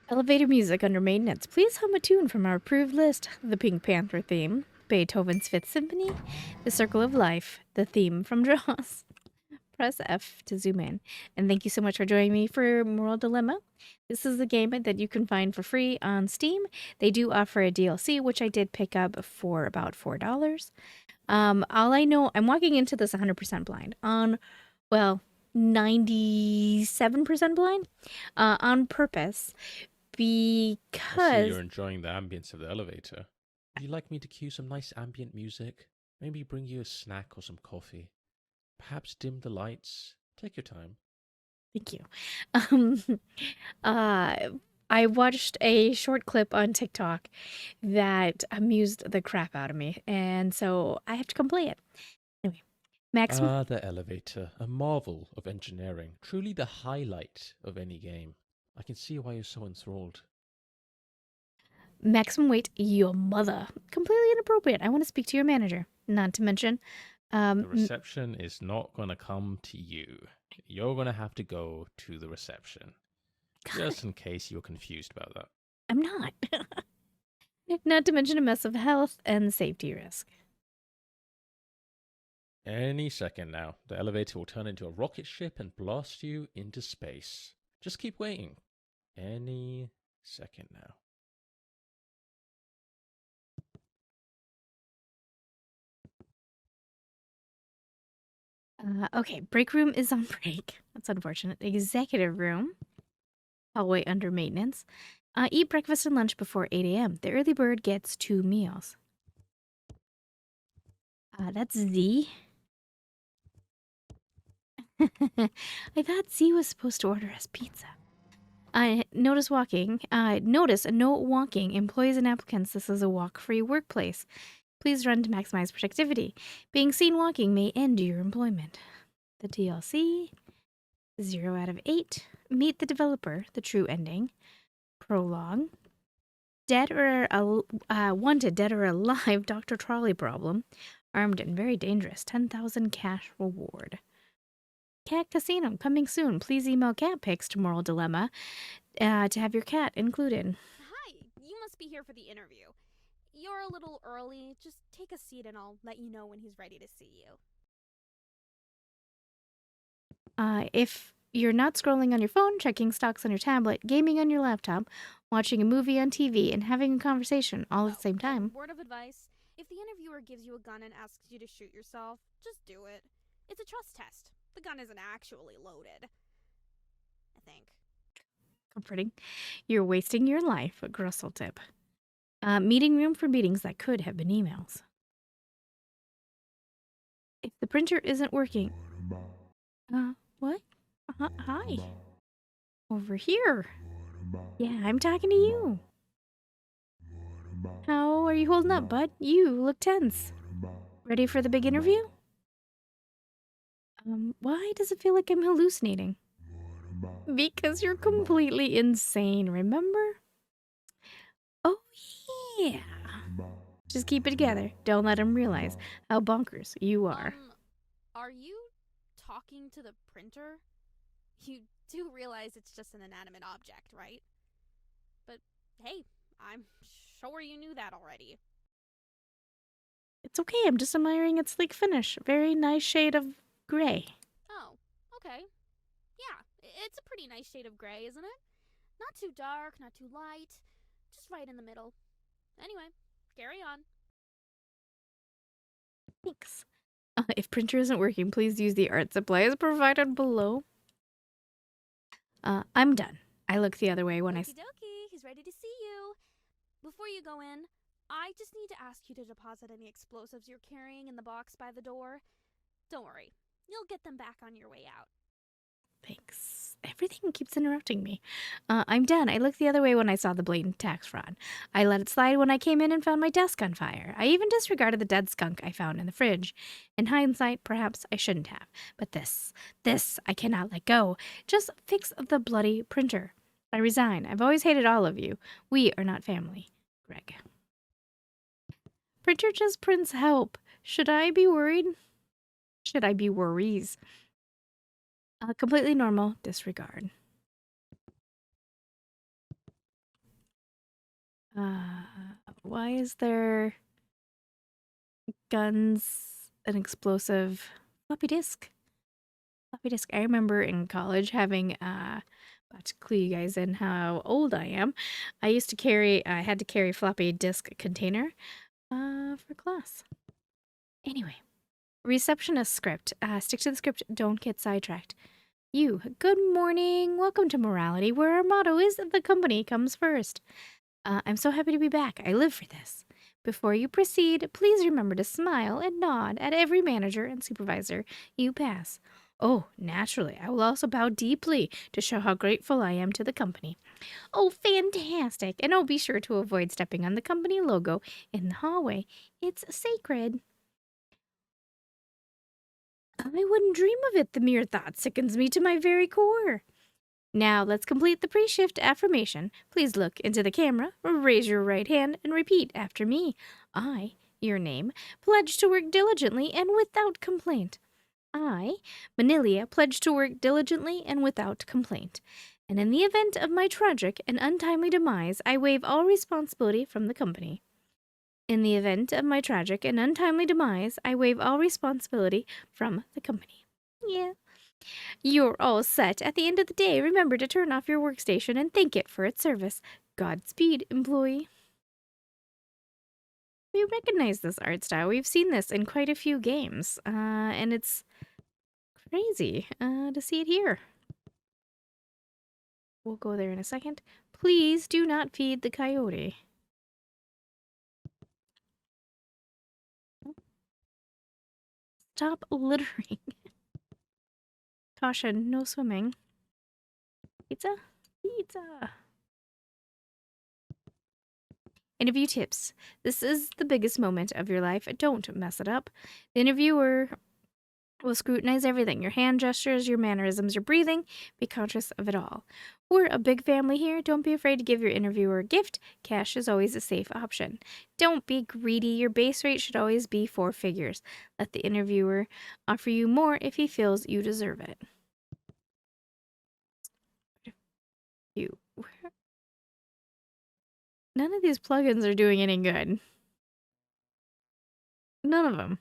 Elevator music under maintenance. Please hum a tune from our approved list. The Pink Panther theme, Beethoven's Fifth Symphony, The Circle of Life, the theme from Jaws. Press F to zoom in. And thank you so much for joining me for Moral Dilemma. This is a game that you can find for free on Steam. They do offer a DLC, which I did pick up for about $4. All I know, I'm walking into this 100% blind. Well, 97% blind on purpose I see because you're enjoying the ambience of the elevator. Would you like me to cue some nice ambient music? Maybe bring you a snack or some coffee? Perhaps dim the lights? Take your time. thank you. Um, uh, I watched a short clip on TikTok that amused the crap out of me, and so I have to come play it. Anyway, maximum Ah, the elevator, a marvel of engineering, truly the highlight of any game. I can see why you're so enthralled. maximum weight, your mother. Completely inappropriate. I want to speak to your manager. Not to mention, The reception is not gonna come to you. You're gonna have to go to the reception. God, Just in case you're confused about that. I'm not. Not to mention a mess of health and safety risk. Any second now, the elevator will turn into a rocket ship and blast you into space. Just keep waiting. Any second now. Okay, break room is on break. That's unfortunate. Executive room, hallway under maintenance. Eat breakfast and lunch before 8 a.m. The early bird gets 2 meals. That's Z. I thought Z was supposed to order us pizza. Notice walking. Notice no walking. Employees and applicants, this is a walk-free workplace. Please run to maximize productivity. Being seen walking may end your employment. The DLC, 0 out of 8. Meet the developer, the true ending. Prologue. Wanted, dead or alive, Dr. Trolley problem. Armed and very dangerous. 10,000 cash reward. Cat Casino, coming soon. Please email cat pics to Moral Dilemma to have your cat included. Hi, you must be here for the interview. You're a little early. Just take a seat and I'll let you know when he's ready to see you. If you're not scrolling on your phone, checking stocks on your tablet, gaming on your laptop, watching a movie on TV, and having a conversation all at the same time. Word of advice, if the interviewer gives you a gun and asks you to shoot yourself, just do it. It's a trust test. The gun isn't actually loaded. I think. Comforting. You're wasting your life, a Grussel tip. Meeting room for meetings that could have been emails. If the printer isn't working. What? Hi. Over here. Yeah, I'm talking to you. How are you holding up, bud? You look tense. Ready for the big interview? Why does it feel like I'm hallucinating? Because you're completely insane, remember? Oh, yeah. Just keep it together. Don't let him realize how bonkers you are. Are you talking to the printer? You do realize it's just an inanimate object, right? But hey, I'm sure you knew that already. It's okay, I'm just admiring its sleek finish. Very nice shade of gray. Oh, okay. Yeah, it's a pretty nice shade of gray, isn't it? Not too dark, not too light, just right in the middle. Anyway, carry on. Thanks. If printer isn't working, please use the art supplies provided below. I'm done. I look the other way when Okie dokie, he's ready to see you. Before you go in, I just need to ask you to deposit any explosives you're carrying in the box by the door. Don't worry, you'll get them back on your way out. Thanks. Everything keeps interrupting me. I'm done. I looked the other way when I saw the blatant tax fraud. I let it slide when I came in and found my desk on fire. I even disregarded the dead skunk I found in the fridge. In hindsight, perhaps I shouldn't have. But this, I cannot let go. Just fix the bloody printer. I resign. I've always hated all of you. We are not family. Greg. Printer just prints help. Should I be worried? Should I be worries? Completely normal, disregard. Why is there guns, an explosive floppy disk? Floppy disk. I remember in college having about to clue you guys in how old I am. I had to carry floppy disk container for class. Anyway, receptionist script. Stick to the script. Don't get sidetracked. You, good morning. Welcome to Morality, where our motto is the company comes first. I'm so happy to be back. I live for this. Before you proceed, please remember to smile and nod at every manager and supervisor you pass. Oh, naturally, I will also bow deeply to show how grateful I am to the company. Oh, fantastic! And oh, be sure to avoid stepping on the company logo in the hallway. It's sacred. I wouldn't dream of it. The mere thought sickens me to my very core. Now let's complete the pre-shift affirmation. Please look into the camera, raise your right hand, and repeat after me. I, your name, pledge to work diligently and without complaint. I, Manilia, pledge to work diligently and without complaint. And in the event of my tragic and untimely demise, I waive all responsibility from the company. In the event of my tragic and untimely demise, I waive all responsibility from the company. Yeah. You're all set. At the end of the day, remember to turn off your workstation and thank it for its service. Godspeed, employee. We recognize this art style. We've seen this in quite a few games, and it's crazy to see it here. We'll go there in a second. Please do not feed the coyote. Stop littering. Caution, no swimming. Pizza? Pizza. Interview tips. This is the biggest moment of your life. Don't mess it up. The interviewer will scrutinize everything, your hand gestures, your mannerisms, your breathing. Be conscious of it all. We're a big family here. Don't be afraid to give your interviewer a gift. Cash is always a safe option. Don't be greedy. Your base rate should always be 4 figures. Let the interviewer offer you more if he feels you deserve it. None of these plugins are doing any good. None of them.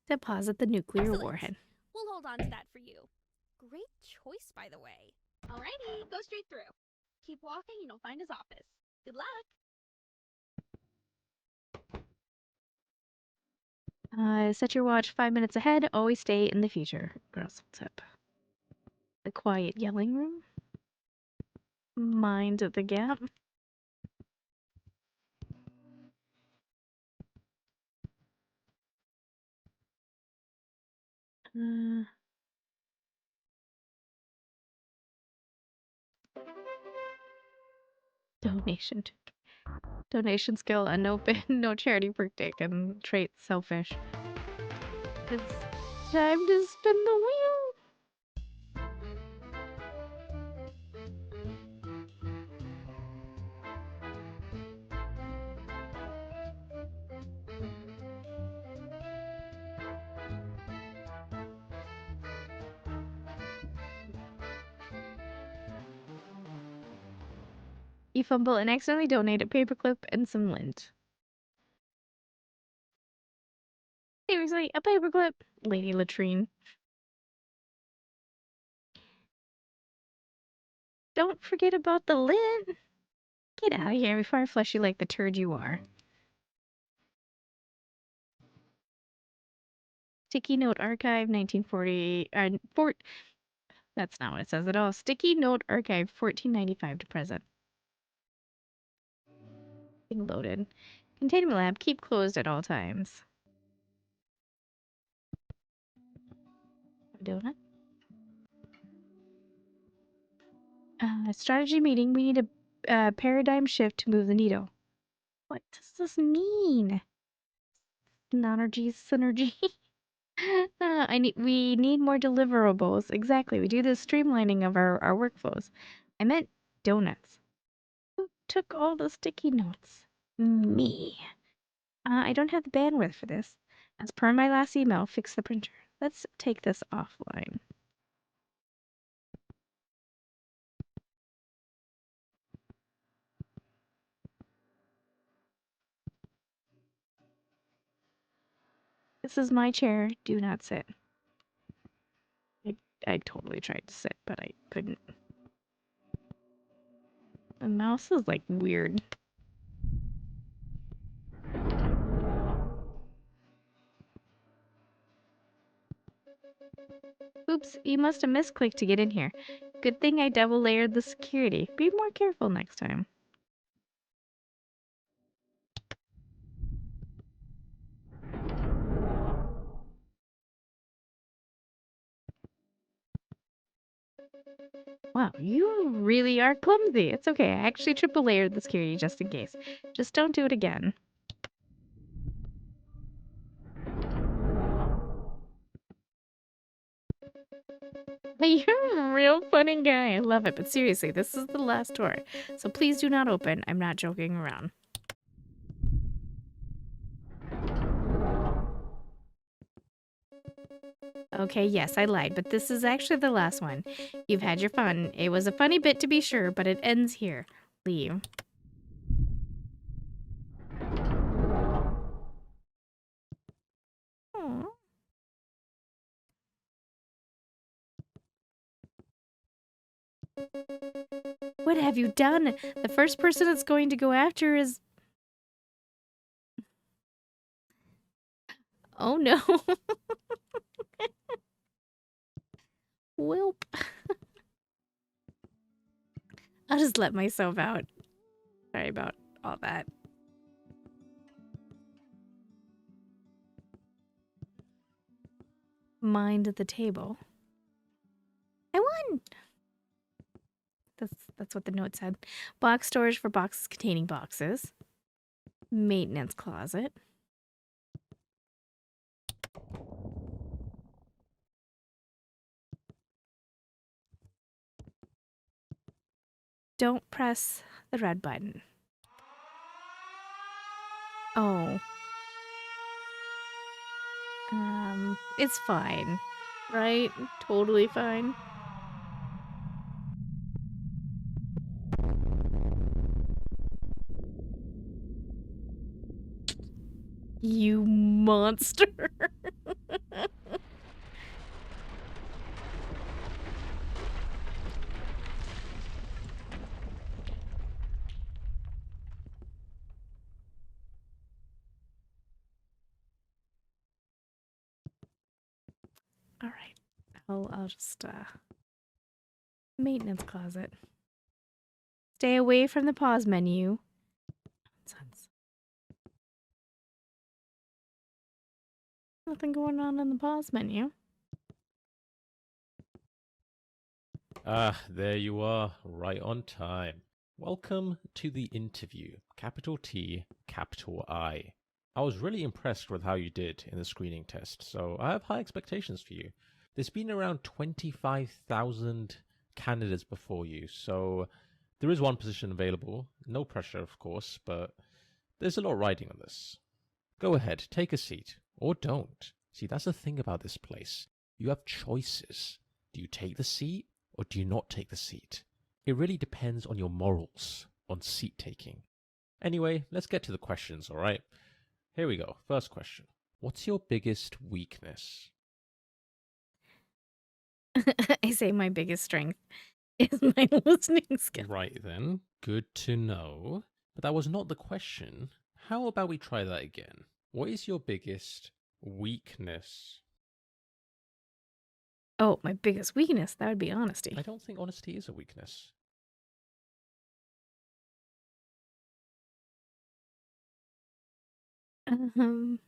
Deposit the nuclear Excellent. warhead. We'll hold on to that for you. Great choice, by the way. Alrighty, go straight through. Keep walking and you'll find his office. Good luck. Set your watch 5 minutes ahead. Always stay in the future. Girls, what's up? The quiet yelling room. Mind the gap. Donation. Donation skill unopened. No charity per tick and trait selfish. It's time to spin the wheel. You fumble and accidentally donate a paperclip and some lint. Seriously, a paperclip? Lady Latrine. Don't forget about the lint. Get out of here before I flush you like the turd you are. Sticky Note Archive, 1940. That's not what it says at all. Sticky Note Archive, 1495 to present. Being loaded. Containment lab, keep closed at all times. A donut. Strategy meeting. We need a paradigm shift to move the needle. What does this mean? Synergy. We need more deliverables. Exactly. We do the streamlining of our workflows. I meant donuts. Who took all the sticky notes? Me. I don't have the bandwidth for this. As per my last email, fix the printer. Let's take this offline. This is my chair. Do not sit. I totally tried to sit, but I couldn't. The mouse is like weird. Oops, you must have misclicked to get in here. Good thing I double layered the security. Be more careful next time. Wow, you really are clumsy. It's okay. I actually triple layered the security just in case. Just don't do it again. You're a real funny guy. I love it. But seriously, this is the last tour. So please do not open. I'm not joking around. Okay, yes, I lied, but this is actually the last one. You've had your fun. It was a funny bit to be sure, but it ends here. Leave. Aww. What have you done? The first person it's going to go after is... Oh no. Welp. I'll just let myself out. Sorry about all that. Mind the table. I won! That's what the note said. Box storage for boxes containing boxes. Maintenance closet. Don't press the red button. Oh. It's fine. Right? Totally fine. You monster. All right. I'll just maintenance closet. Stay away from the pause menu. Nonsense. Nothing going on in the pause menu. Ah, there you are, right on time. Welcome to the interview, capital T, capital I. I was really impressed with how you did in the screening test, so I have high expectations for you. There's been around 25,000 candidates before you, so there is one position available. No pressure, of course, but there's a lot riding on this. Go ahead, take a seat, or don't. See, that's the thing about this place. You have choices. Do you take the seat, or do you not take the seat? It really depends on your morals on seat taking. Anyway, let's get to the questions, alright? Here we go. First question. What's your biggest weakness? I say my biggest strength is my listening skill. Right then, good to know. But that was not the question. How about we try that again? What is your biggest weakness? Oh, my biggest weakness, that would be honesty. I don't think honesty is a weakness. Um,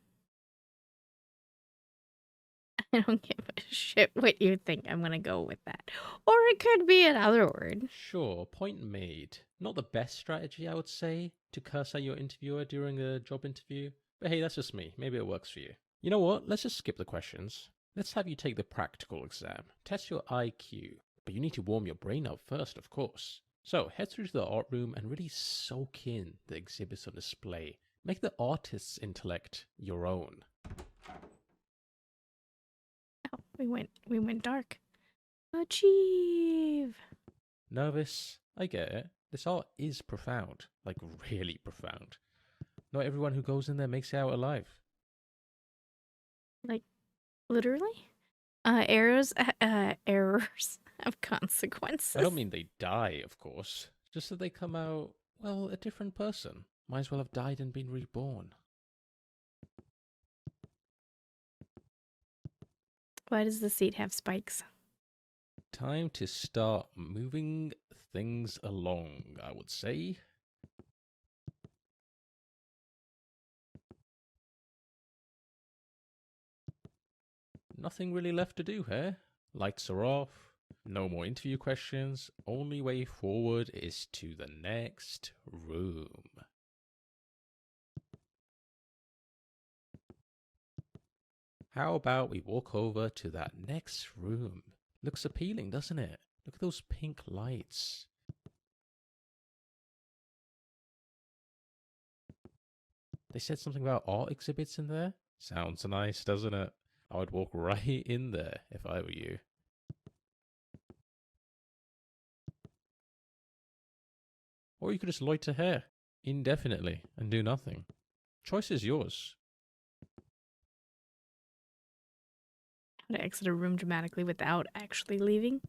I don't give a shit what you think. I'm gonna go with that. Or it could be another word. Sure, point made. Not the best strategy, I would say, to curse at your interviewer during a job interview. But hey, that's just me. Maybe it works for you. You know what? Let's just skip the questions. Let's have you take the practical exam. Test your IQ. But you need to warm your brain up first, of course. So head through to the art room and really soak in the exhibits on display. Make the artist's intellect your own. Oh, we went dark. Achieve. Nervous? I get it. This art is profound. Like, really profound. Not everyone who goes in there makes it out alive. Like, literally? Errors have consequences. I don't mean they die, of course. Just that they come out, well, a different person. Might as well have died and been reborn. Why does the seat have spikes? Time to start moving things along, I would say. Nothing really left to do here. Lights are off. No more interview questions. Only way forward is to the next room. How about we walk over to that next room? Looks appealing, doesn't it? Look at those pink lights. They said something about art exhibits in there? Sounds nice, doesn't it? I would walk right in there if I were you. Or you could just loiter here indefinitely and do nothing. Choice is yours. How to exit a room dramatically without actually leaving?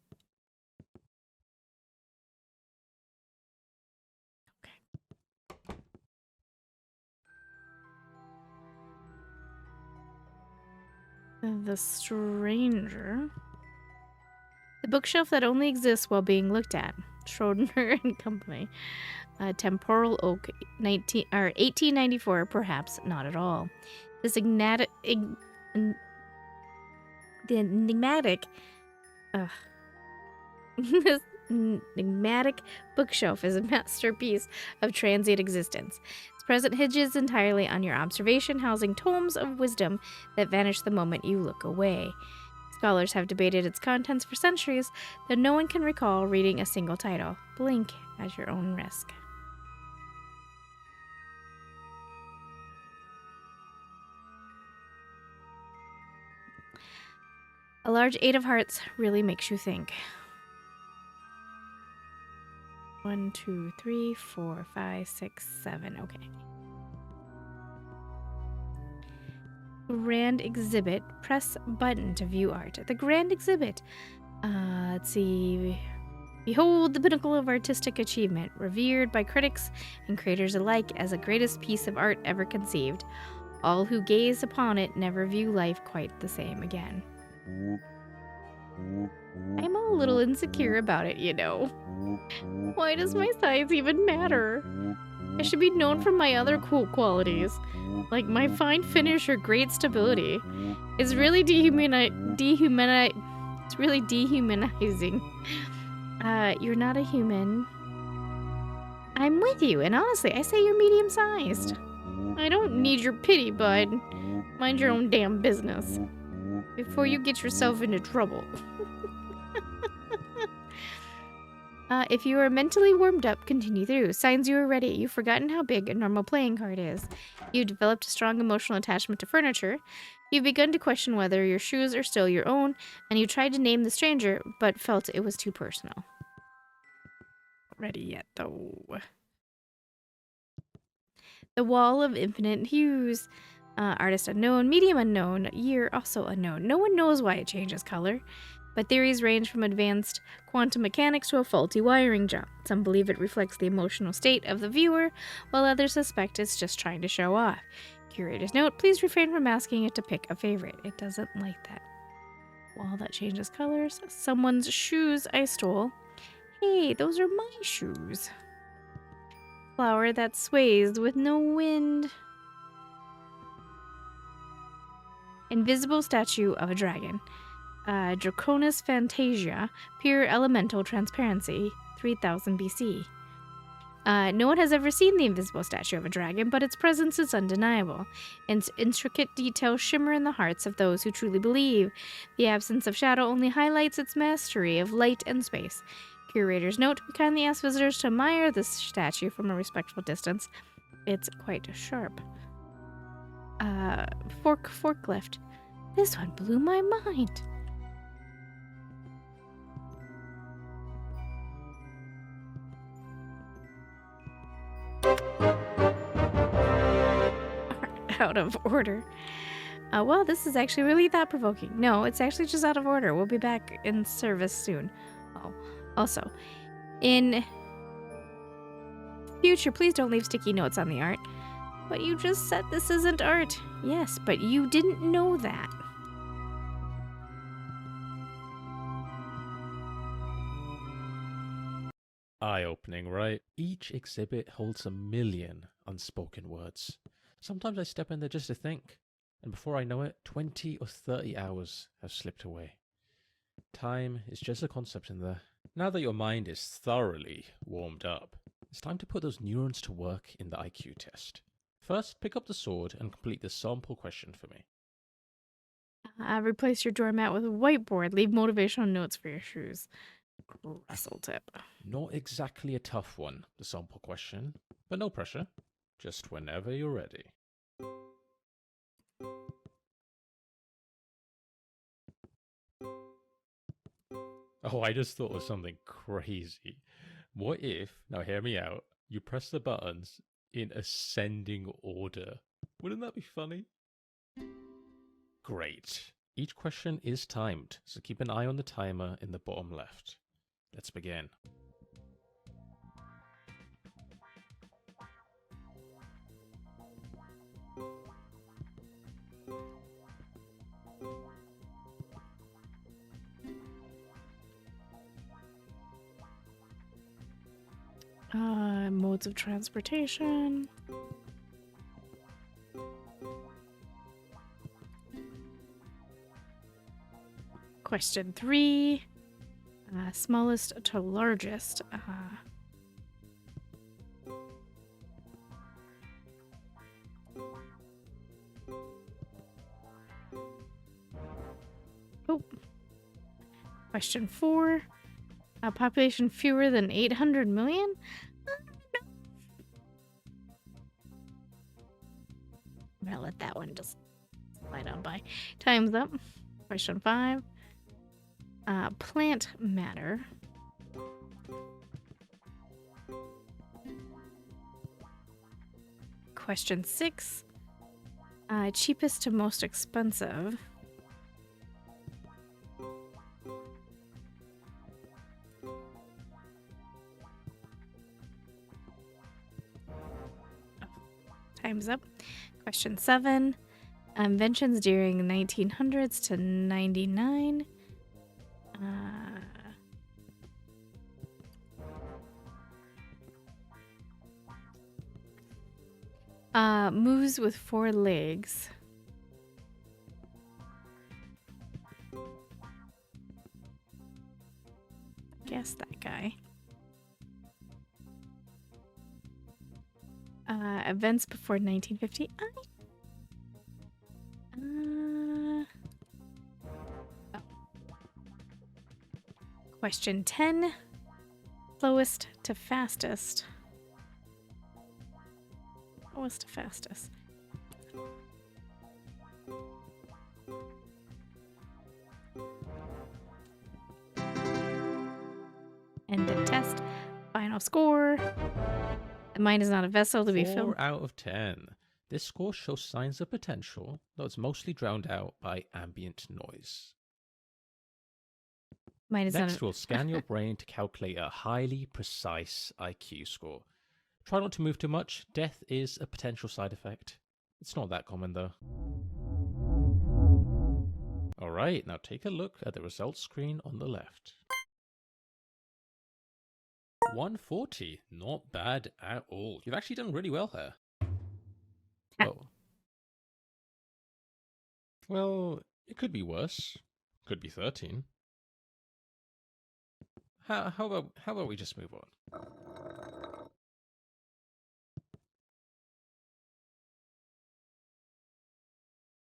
The Stranger. The bookshelf that only exists while being looked at. Schroeder and Company. Temporal Oak, 1894, perhaps not at all. This this enigmatic bookshelf is a masterpiece of transient existence. Its present hinges entirely on your observation, housing tomes of wisdom that vanish the moment you look away. Scholars have debated its contents for centuries, though no one can recall reading a single title. Blink at your own risk. A large 8 of hearts really makes you think. 1, 2, 3, 4, 5, 6, 7. Okay. Grand exhibit. Press button to view art. The grand exhibit. Let's see. Behold the pinnacle of artistic achievement, revered by critics and creators alike as the greatest piece of art ever conceived. All who gaze upon it never view life quite the same again. I'm a little insecure about it, you know. Why does my size even matter? I should be known for my other cool qualities, like my fine finish or great stability. It's really it's really dehumanizing. You're not a human. I'm with you, and honestly, I say you're medium-sized. I don't need your pity, bud. Mind your own damn business before you get yourself into trouble. If you are mentally warmed up, continue through. Signs you are ready. You've forgotten how big a normal playing card is. You've developed a strong emotional attachment to furniture. You've begun to question whether your shoes are still your own, and you tried to name the stranger, but felt it was too personal. Not ready yet, though. The Wall of Infinite Hues. Artist unknown, medium unknown, year also unknown. No one knows why it changes color, but theories range from advanced quantum mechanics to a faulty wiring job. Some believe it reflects the emotional state of the viewer, while others suspect it's just trying to show off. Curator's note, please refrain from asking it to pick a favorite. It doesn't like that. Wall that changes colors. Someone's shoes I stole. Hey, those are my shoes. Flower that sways with no wind. Invisible statue of a dragon. Draconis Fantasia, pure elemental transparency, 3000 BC. No one has ever seen the invisible statue of a dragon, but its presence is undeniable. Its intricate details shimmer in the hearts of those who truly believe. The absence of shadow only highlights its mastery of light and space. Curator's note, we kindly ask visitors to admire this statue from a respectful distance. It's quite sharp. Forklift. This one blew my mind. Out of order. Well, this is actually really thought-provoking. No, it's actually just out of order. We'll be back in service soon. Oh, also, in future, please don't leave sticky notes on the art. But you just said this isn't art. Yes, but you didn't know that. Eye-opening, right? Each exhibit holds a million unspoken words. Sometimes I step in there just to think, and before I know it, 20 or 30 hours have slipped away. Time is just a concept in there. Now that your mind is thoroughly warmed up, it's time to put those neurons to work in the IQ test. First, pick up the sword and complete the sample question for me. Replace your doormat with a whiteboard. Leave motivational notes for your shoes. Russell tip. Not exactly a tough one, the sample question, but no pressure. Just whenever you're ready. Oh, I just thought of something crazy. What if, now hear me out, you press the buttons in ascending order? Wouldn't that be funny? Great. Each question is timed, so keep an eye on the timer in the bottom left. Let's begin. Modes of transportation. Question 3. Smallest to largest. Oh. Question 4. Population fewer than 800 million? I'm gonna let that one just slide on by. Time's up. Question 5. Plant matter. Question 6. Cheapest to most expensive. Time's up. Question 7. Inventions during 1900s to 99. Moves with 4 legs. Guess that guy. Events before 1950. Question 10. Slowest to fastest. Slowest to fastest. End of test. Final score. The mind is not a vessel to be filled. 4 out of 10. This score shows signs of potential, though it's mostly drowned out by ambient noise. Next, we'll scan your brain to calculate a highly precise IQ score. Try not to move too much. Death is a potential side effect. It's not that common, though. Alright, now take a look at the results screen on the left. 140. Not bad at all. You've actually done really well here. Oh. Well, it could be worse. Could be 13. How about we just move on?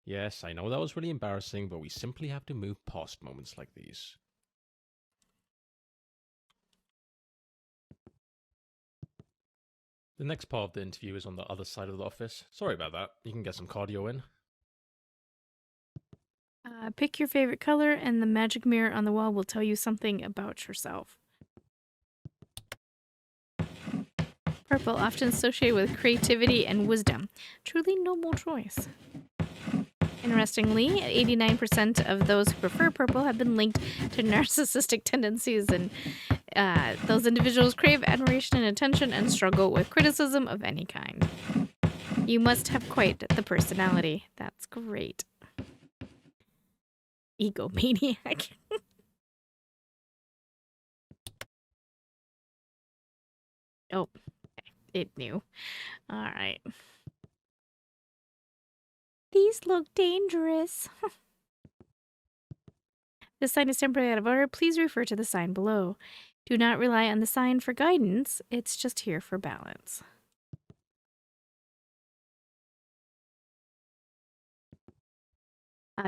Yes, I know that was really embarrassing, but we simply have to move past moments like these. The next part of the interview is on the other side of the office. Sorry about that. You can get some cardio in. Pick your favorite color, and the magic mirror on the wall will tell you something about yourself. Purple, often associated with creativity and wisdom. Truly noble choice. Interestingly, 89% of those who prefer purple have been linked to narcissistic tendencies, and those individuals crave admiration and attention and struggle with criticism of any kind. You must have quite the personality. That's great. Egomaniac. Oh, it knew. All right. These look dangerous. This sign is temporarily out of order. Please refer to the sign below. Do not rely on the sign for guidance. It's just here for balance.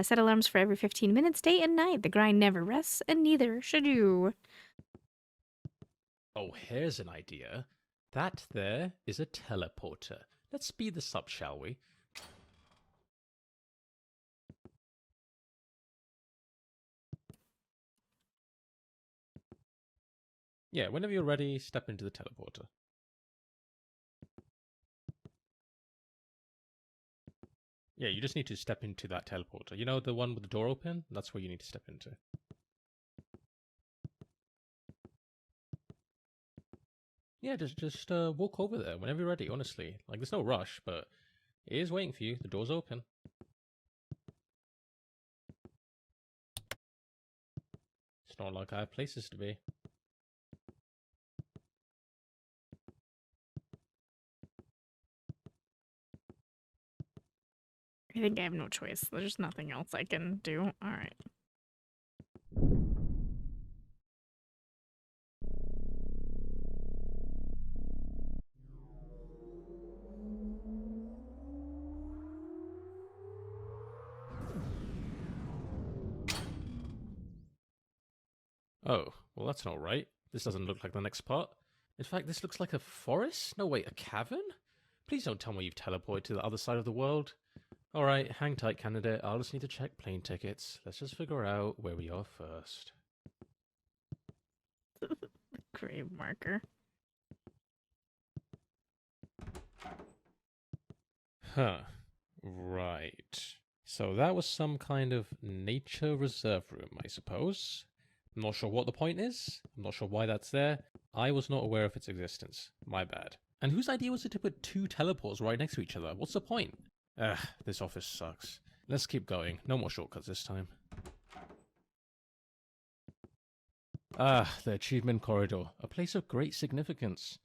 Set alarms for every 15 minutes, day and night. The grind never rests, and neither should you. Oh, here's an idea. That there is a teleporter. Let's speed this up, shall we? Yeah, whenever you're ready, step into the teleporter. Yeah, you just need to step into that teleporter. You know, the one with the door open? That's where you need to step into. Yeah, just walk over there whenever you're ready, honestly. Like, there's no rush, but it is waiting for you. The door's open. It's not like I have places to be. I think I have no choice. There's nothing else I can do. All right. Oh, well, that's not right. This doesn't look like the next part. In fact, this looks like a forest? No, wait, a cavern? Please don't tell me you've teleported to the other side of the world. Alright, hang tight, candidate. I'll just need to check plane tickets. Let's just figure out where we are first. Grave marker. Huh. Right. So that was some kind of nature reserve room, I suppose. I'm not sure what the point is. I'm not sure why that's there. I was not aware of its existence. My bad. And whose idea was it to put two teleports right next to each other? What's the point? Ugh, this office sucks. Let's keep going. No more shortcuts this time. Ah, the achievement corridor. A place of great significance.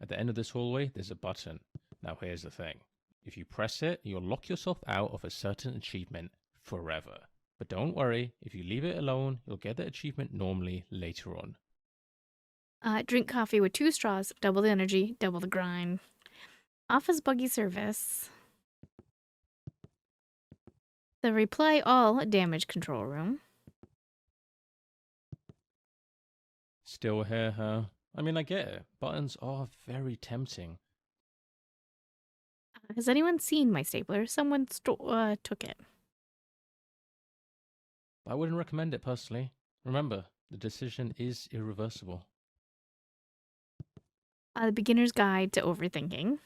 At the end of this hallway, there's a button. Now here's the thing. If you press it, you'll lock yourself out of a certain achievement forever. But don't worry, if you leave it alone, you'll get the achievement normally later on. Drink coffee with 2 straws. Double the energy, double the grind. Office buggy service. The reply all damage control room. Still here, huh? I mean, I get it. Buttons are very tempting. Has anyone seen my stapler? Someone took it. I wouldn't recommend it personally. Remember, the decision is irreversible. The beginner's guide to overthinking.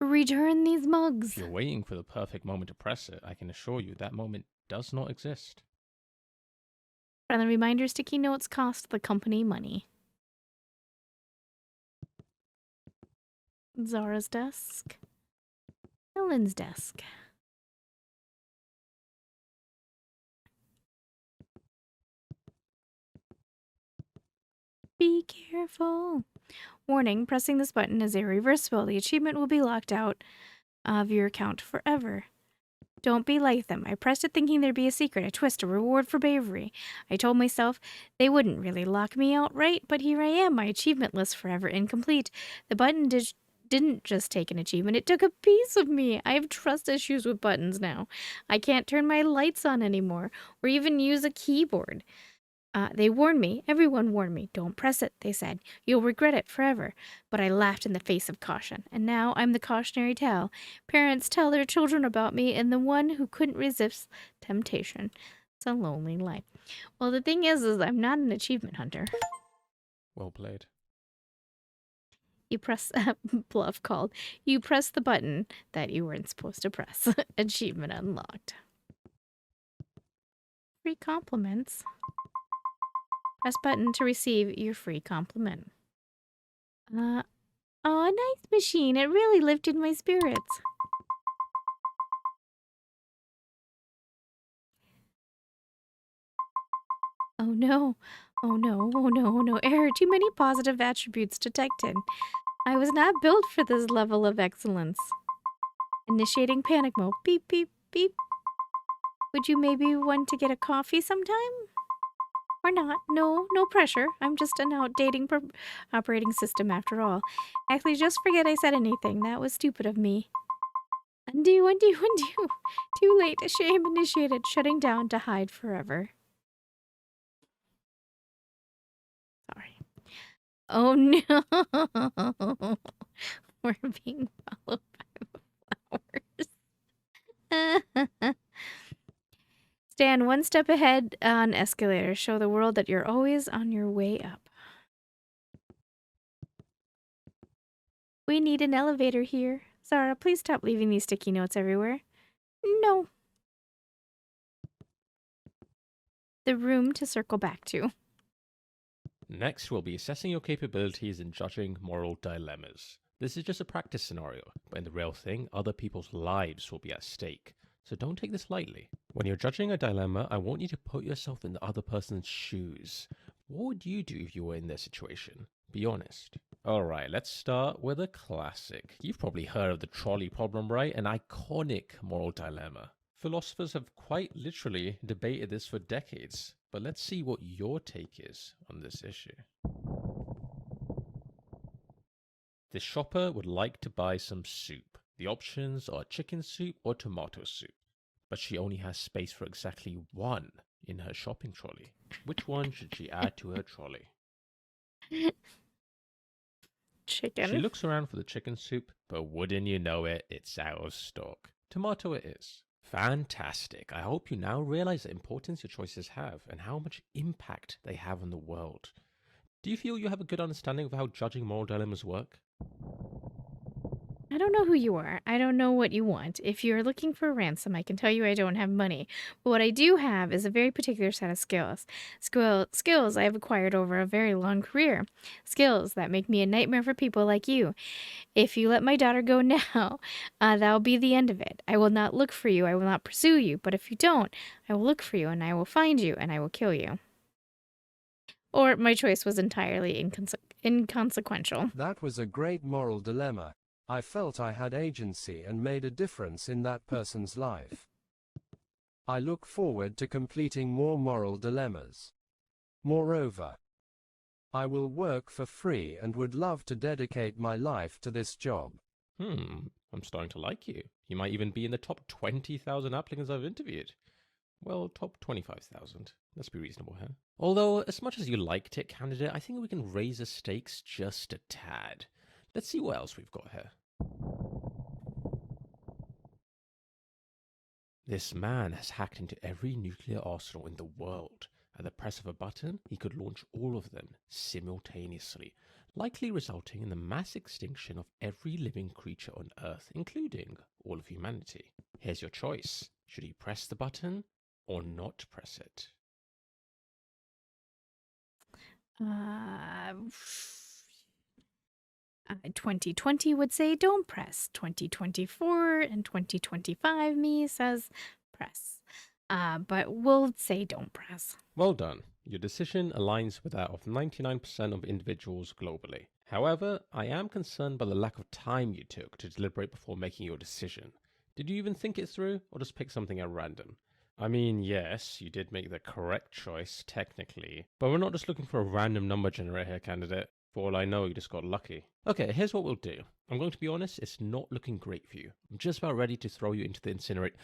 Return these mugs. If you're waiting for the perfect moment to press it, I can assure you that moment does not exist. Friendly reminder, sticky notes cost the company money. Zara's desk. Ellen's desk. Be careful. Warning, pressing this button is irreversible. The achievement will be locked out of your account forever. Don't be like them. I pressed it thinking there'd be a secret, a twist, a reward for bravery. I told myself they wouldn't really lock me out, right? But here I am, my achievement list forever incomplete. The button didn't just take an achievement, it took a piece of me. I have trust issues with buttons now. I can't turn my lights on anymore, or even use a keyboard. They warned me, everyone warned me, don't press it, they said. You'll regret it forever. But I laughed in the face of caution, and now I'm the cautionary tale. Parents tell their children about me, and the one who couldn't resist temptation. It's a lonely life. Well, the thing is I'm not an achievement hunter. Well played. You press Bluff called. You press the button that you weren't supposed to press. Achievement unlocked. Free compliments. Press button to receive your free compliment. Oh, a nice machine. It really lifted my spirits. Oh no. Oh no. Oh no. Oh no. Error. Too many positive attributes detected. I was not built for this level of excellence. Initiating panic mode. Beep, beep, beep. Would you maybe want to get a coffee sometime? Or not? No, no pressure. I'm just an outdating operating system after all. Actually, just forget I said anything. That was stupid of me. Undo, undo, undo. Too late. Shame initiated. Shutting down to hide forever. Sorry. Oh no. We're being followed by the flowers. Stand one step ahead on escalator. Show the world that you're always on your way up. We need an elevator here. Zara, please stop leaving these sticky notes everywhere. No. The room to circle back to. Next, we'll be assessing your capabilities in judging moral dilemmas. This is just a practice scenario, but in the real thing, other people's lives will be at stake. So don't take this lightly. When you're judging a dilemma, I want you to put yourself in the other person's shoes. What would you do if you were in their situation? Be honest. Alright, let's start with a classic. You've probably heard of the trolley problem, right? An iconic moral dilemma. Philosophers have quite literally debated this for decades, but let's see what your take is on this issue. The shopper would like to buy some soup. The options are chicken soup or tomato soup, but she only has space for exactly one in her shopping trolley. Which one should she add to her trolley? Chicken. She looks around for the chicken soup, but wouldn't you know it, it's out of stock. Tomato it is. Fantastic. I hope you now realize the importance your choices have and how much impact they have on the world. Do you feel you have a good understanding of how judging moral dilemmas work? I don't know who you are. I don't know what you want. If you're looking for a ransom, I can tell you I don't have money. But what I do have is a very particular set of skills. Skills I have acquired over a very long career. Skills that make me a nightmare for people like you. If you let my daughter go now, that'll be the end of it. I will not look for you. I will not pursue you. But if you don't, I will look for you and I will find you and I will kill you. Or my choice was entirely inconsequential. That was a great moral dilemma. I felt I had agency and made a difference in that person's life. I look forward to completing more moral dilemmas. Moreover, I will work for free and would love to dedicate my life to this job. I'm starting to like you. You might even be in the top 20,000 applicants I've interviewed. Well, top 25,000. Let's be reasonable here. Although, as much as you liked it, candidate, I think we can raise the stakes just a tad. Let's see what else we've got here. This man has hacked into every nuclear arsenal in the world. At the press of a button, he could launch all of them simultaneously, likely resulting in the mass extinction of every living creature on Earth, including all of humanity. Here's your choice. Should he press the button or not press it? 2020 would say don't press. 2024 and 2025 me says press. But we'll say don't press. Well done. Your decision aligns with that of 99% of individuals globally. However, I am concerned by the lack of time you took to deliberate before making your decision. Did you even think it through, or just pick something at random? I mean, yes, you did make the correct choice, technically, but we're not just looking for a random number generator here, candidate. For all I know, you just got lucky. Okay, here's what we'll do. I'm going to be honest, it's not looking great for you. I'm just about ready to throw you into the incinerator.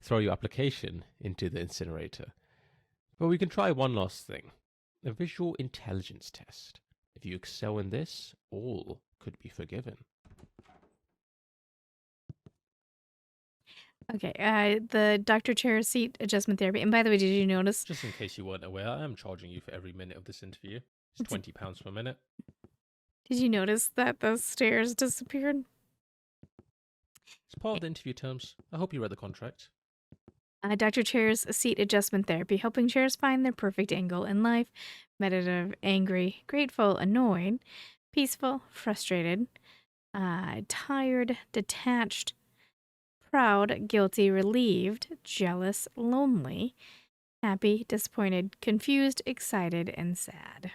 Throw your application into the incinerator. But we can try one last thing. A visual intelligence test. If you excel in this, all could be forgiven. Okay, the Dr. Chair seat adjustment therapy. And by the way, did you notice? Just in case you weren't aware, I am charging you for every minute of this interview. It's £20 per minute. Did you notice that those stairs disappeared? It's part of the interview terms. I hope you read the contract. Dr. Chair's seat adjustment therapy, helping chairs find their perfect angle in life. Meditative, angry, grateful, annoyed, peaceful, frustrated, tired, detached, proud, guilty, relieved, jealous, lonely, happy, disappointed, confused, excited, and sad.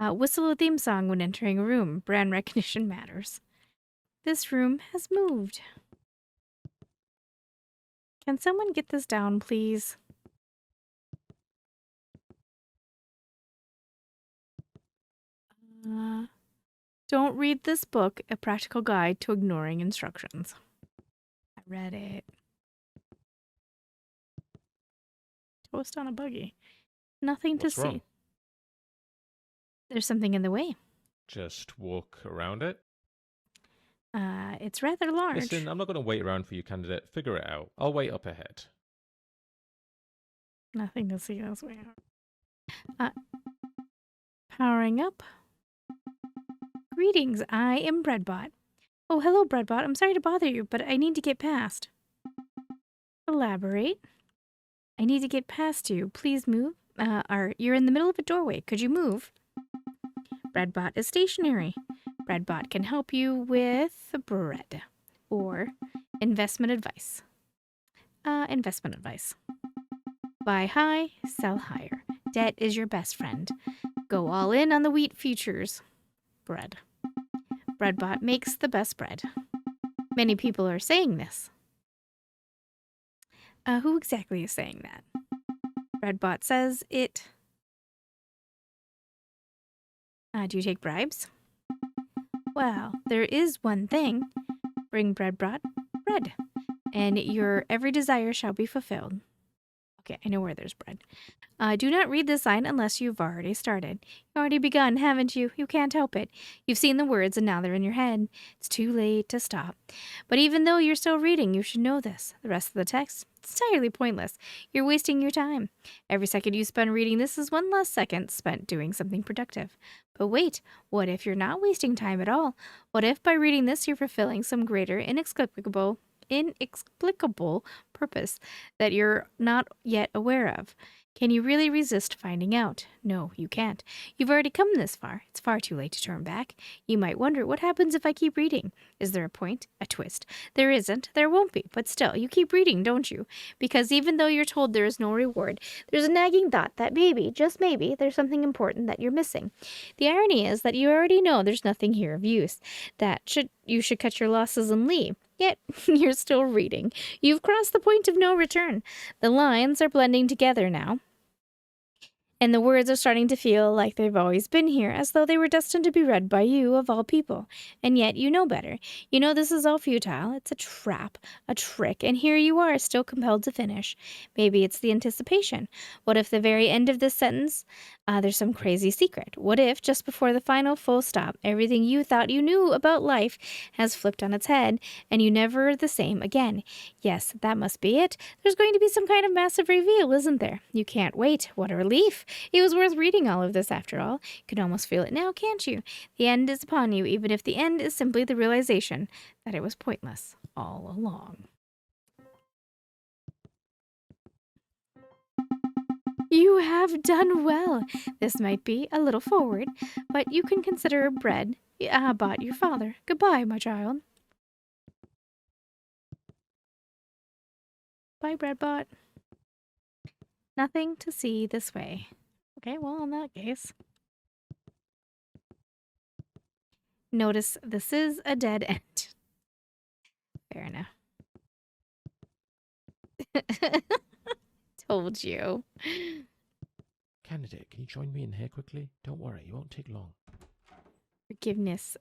Whistle a theme song when entering a room. Brand recognition matters. This room has moved. Can someone get this down, please? Don't read this book, A Practical Guide to Ignoring Instructions. I read it. Toast on a buggy. Nothing What's to wrong? see. There's something in the way. Just walk around it? It's rather large. Listen, I'm not going to wait around for you, candidate. Figure it out. I'll wait up ahead. Nothing to see this way. Powering up. Greetings, I am Breadbot. Oh, hello, Breadbot. I'm sorry to bother you, but I need to get past. Elaborate. I need to get past you. Please move. You're in the middle of a doorway. Could you move? Breadbot is stationary. Breadbot can help you with bread or investment advice. Investment advice. Buy high, sell higher. Debt is your best friend. Go all in on the wheat futures. Bread. Breadbot makes the best bread. Many people are saying this. Who exactly is saying that? Breadbot says it. Do you take bribes? Well, there is one thing. Bring Breadbot bread, and your every desire shall be fulfilled. Okay, I know where there's bread. Do not read this sign unless you've already started. You've already begun, haven't you? You can't help it. You've seen the words and now they're in your head. It's too late to stop. But even though you're still reading, you should know this. The rest of the text, it's entirely pointless. You're wasting your time. Every second you spend reading this is one less second spent doing something productive. But wait, what if you're not wasting time at all? What if by reading this you're fulfilling some greater, inexplicable purpose that you're not yet aware of? Can you really resist finding out? No, you can't. You've already come this far. It's far too late to turn back. You might wonder, what happens if I keep reading? Is there a point? A twist? There isn't. There won't be. But still, you keep reading, don't you? Because even though you're told there is no reward, there's a nagging thought that maybe, just maybe, there's something important that you're missing. The irony is that you already know there's nothing here of use, you should cut your losses and leave. Yet, you're still reading. You've crossed the point of no return. The lines are blending together now. And the words are starting to feel like they've always been here, as though they were destined to be read by you, of all people. And yet you know better. You know this is all futile. It's a trap, a trick, and here you are, still compelled to finish. Maybe it's the anticipation. What if the very end of this sentence, there's some crazy secret? What if, just before the final full stop, everything you thought you knew about life has flipped on its head, and you never the same again? Yes, that must be it. There's going to be some kind of massive reveal, isn't there? You can't wait. What a relief. It was worth reading all of this after all. You can almost feel it now, can't you? The end is upon you, even if the end is simply the realization that it was pointless all along. You have done well. This might be a little forward, but you can consider bread bought your father. Goodbye, my child. Bye, Breadbot. Nothing to see this way. Okay, well, in that case. Notice this is a dead end. Fair enough. Told you. Candidate, can you join me in here quickly? Don't worry, it won't take long. Forgiveness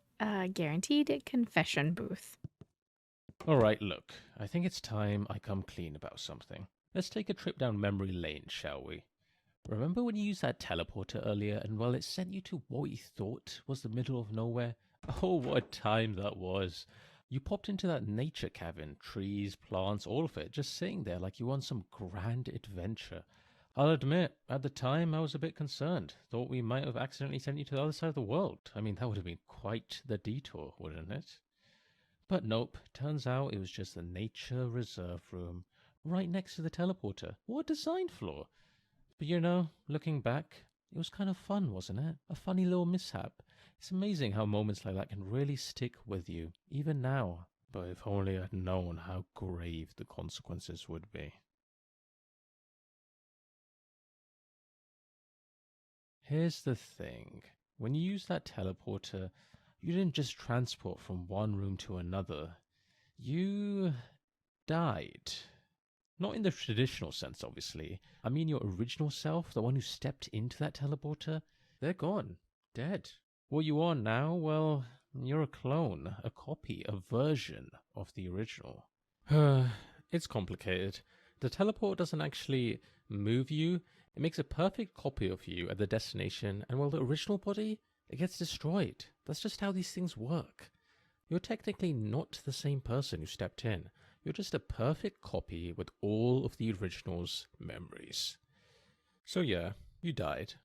guaranteed confession booth. Alright, look, I think it's time I come clean about something. Let's take a trip down memory lane, shall we? Remember when you used that teleporter earlier and, well, it sent you to what you thought was the middle of nowhere? Oh, what a time that was. You popped into that nature cabin, trees, plants, all of it, just sitting there like you were on some grand adventure. I'll admit, at the time I was a bit concerned. Thought we might have accidentally sent you to the other side of the world. I mean, that would have been quite the detour, wouldn't it? But nope, turns out it was just the nature reserve room, right next to the teleporter. What a design flaw! But you know, looking back, it was kind of fun, wasn't it? A funny little mishap. It's amazing how moments like that can really stick with you, even now. But if only I'd known how grave the consequences would be. Here's the thing. When you use that teleporter, you didn't just transport from one room to another. You died. Not in the traditional sense, obviously. I mean your original self, the one who stepped into that teleporter, they're gone. Dead. What you are now, well, you're a clone, a copy, a version of the original. It's complicated. The teleport doesn't actually move you. It makes a perfect copy of you at the destination, and while the original body, it gets destroyed. That's just how these things work. You're technically not the same person who stepped in. You're just a perfect copy with all of the original's memories. So yeah, you died.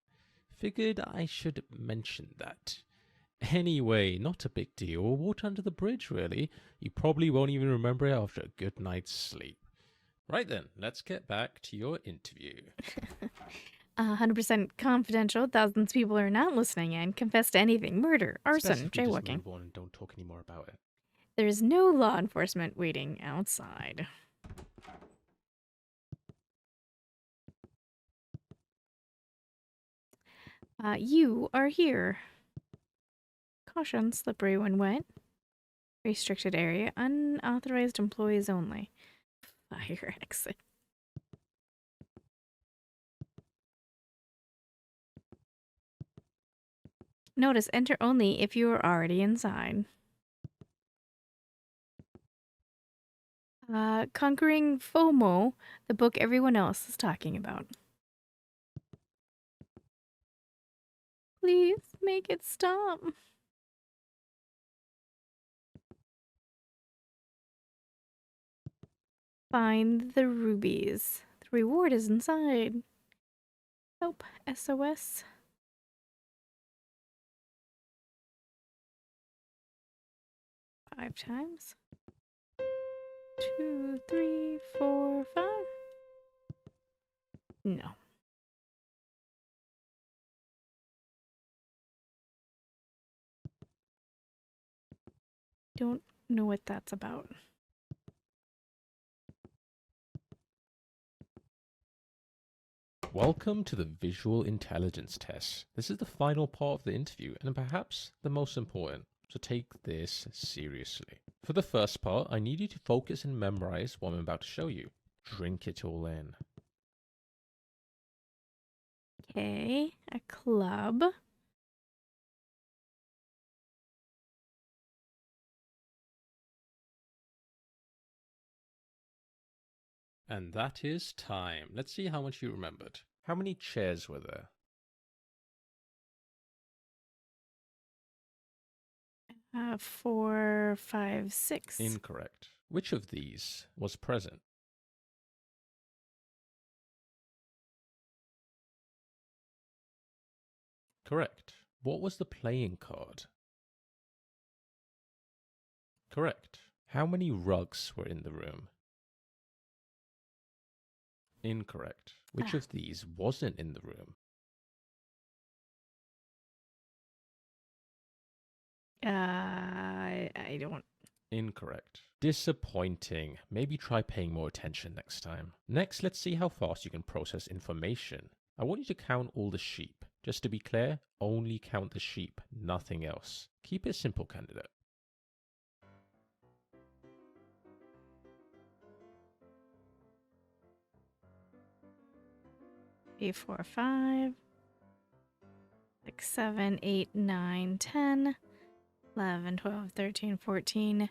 Figured I should mention that. Anyway, not a big deal. Water under the bridge, really. You probably won't even remember it after a good night's sleep. Right then, let's get back to your interview. 100% confidential. Thousands of people are not listening in. Confess to anything. Murder, It's best arson, if we just jaywalking. move on and don't talk anymore about it. There is no law enforcement waiting outside. You are here. Caution, slippery when wet. Restricted area. Unauthorized employees only. Fire exit. Notice, enter only if you are already inside. Conquering FOMO, the book everyone else is talking about. Please make it stop. Find the rubies. The reward is inside. Nope. SOS. Five times. 2, 3, 4, 5. No. Don't know what that's about. Welcome to the visual intelligence test. This is the final part of the interview and perhaps the most important, so take this seriously. For the first part, I need you to focus and memorize what I'm about to show you. Drink it all in. Okay, a club. And that is time. Let's see how much you remembered. How many chairs were there? 4, 5, 6. Incorrect. Which of these was present? Correct. What was the playing card? Correct. How many rugs were in the room? Incorrect. Which of these wasn't in the room? I don't. Incorrect. Disappointing. Maybe try paying more attention next time. Next, let's see how fast you can process information. I want you to count all the sheep. Just to be clear, only count the sheep, nothing else. Keep it simple, candidate. 3, 4, 5, 6, 7, 8, 9, 10, 11, 12, 13, 14,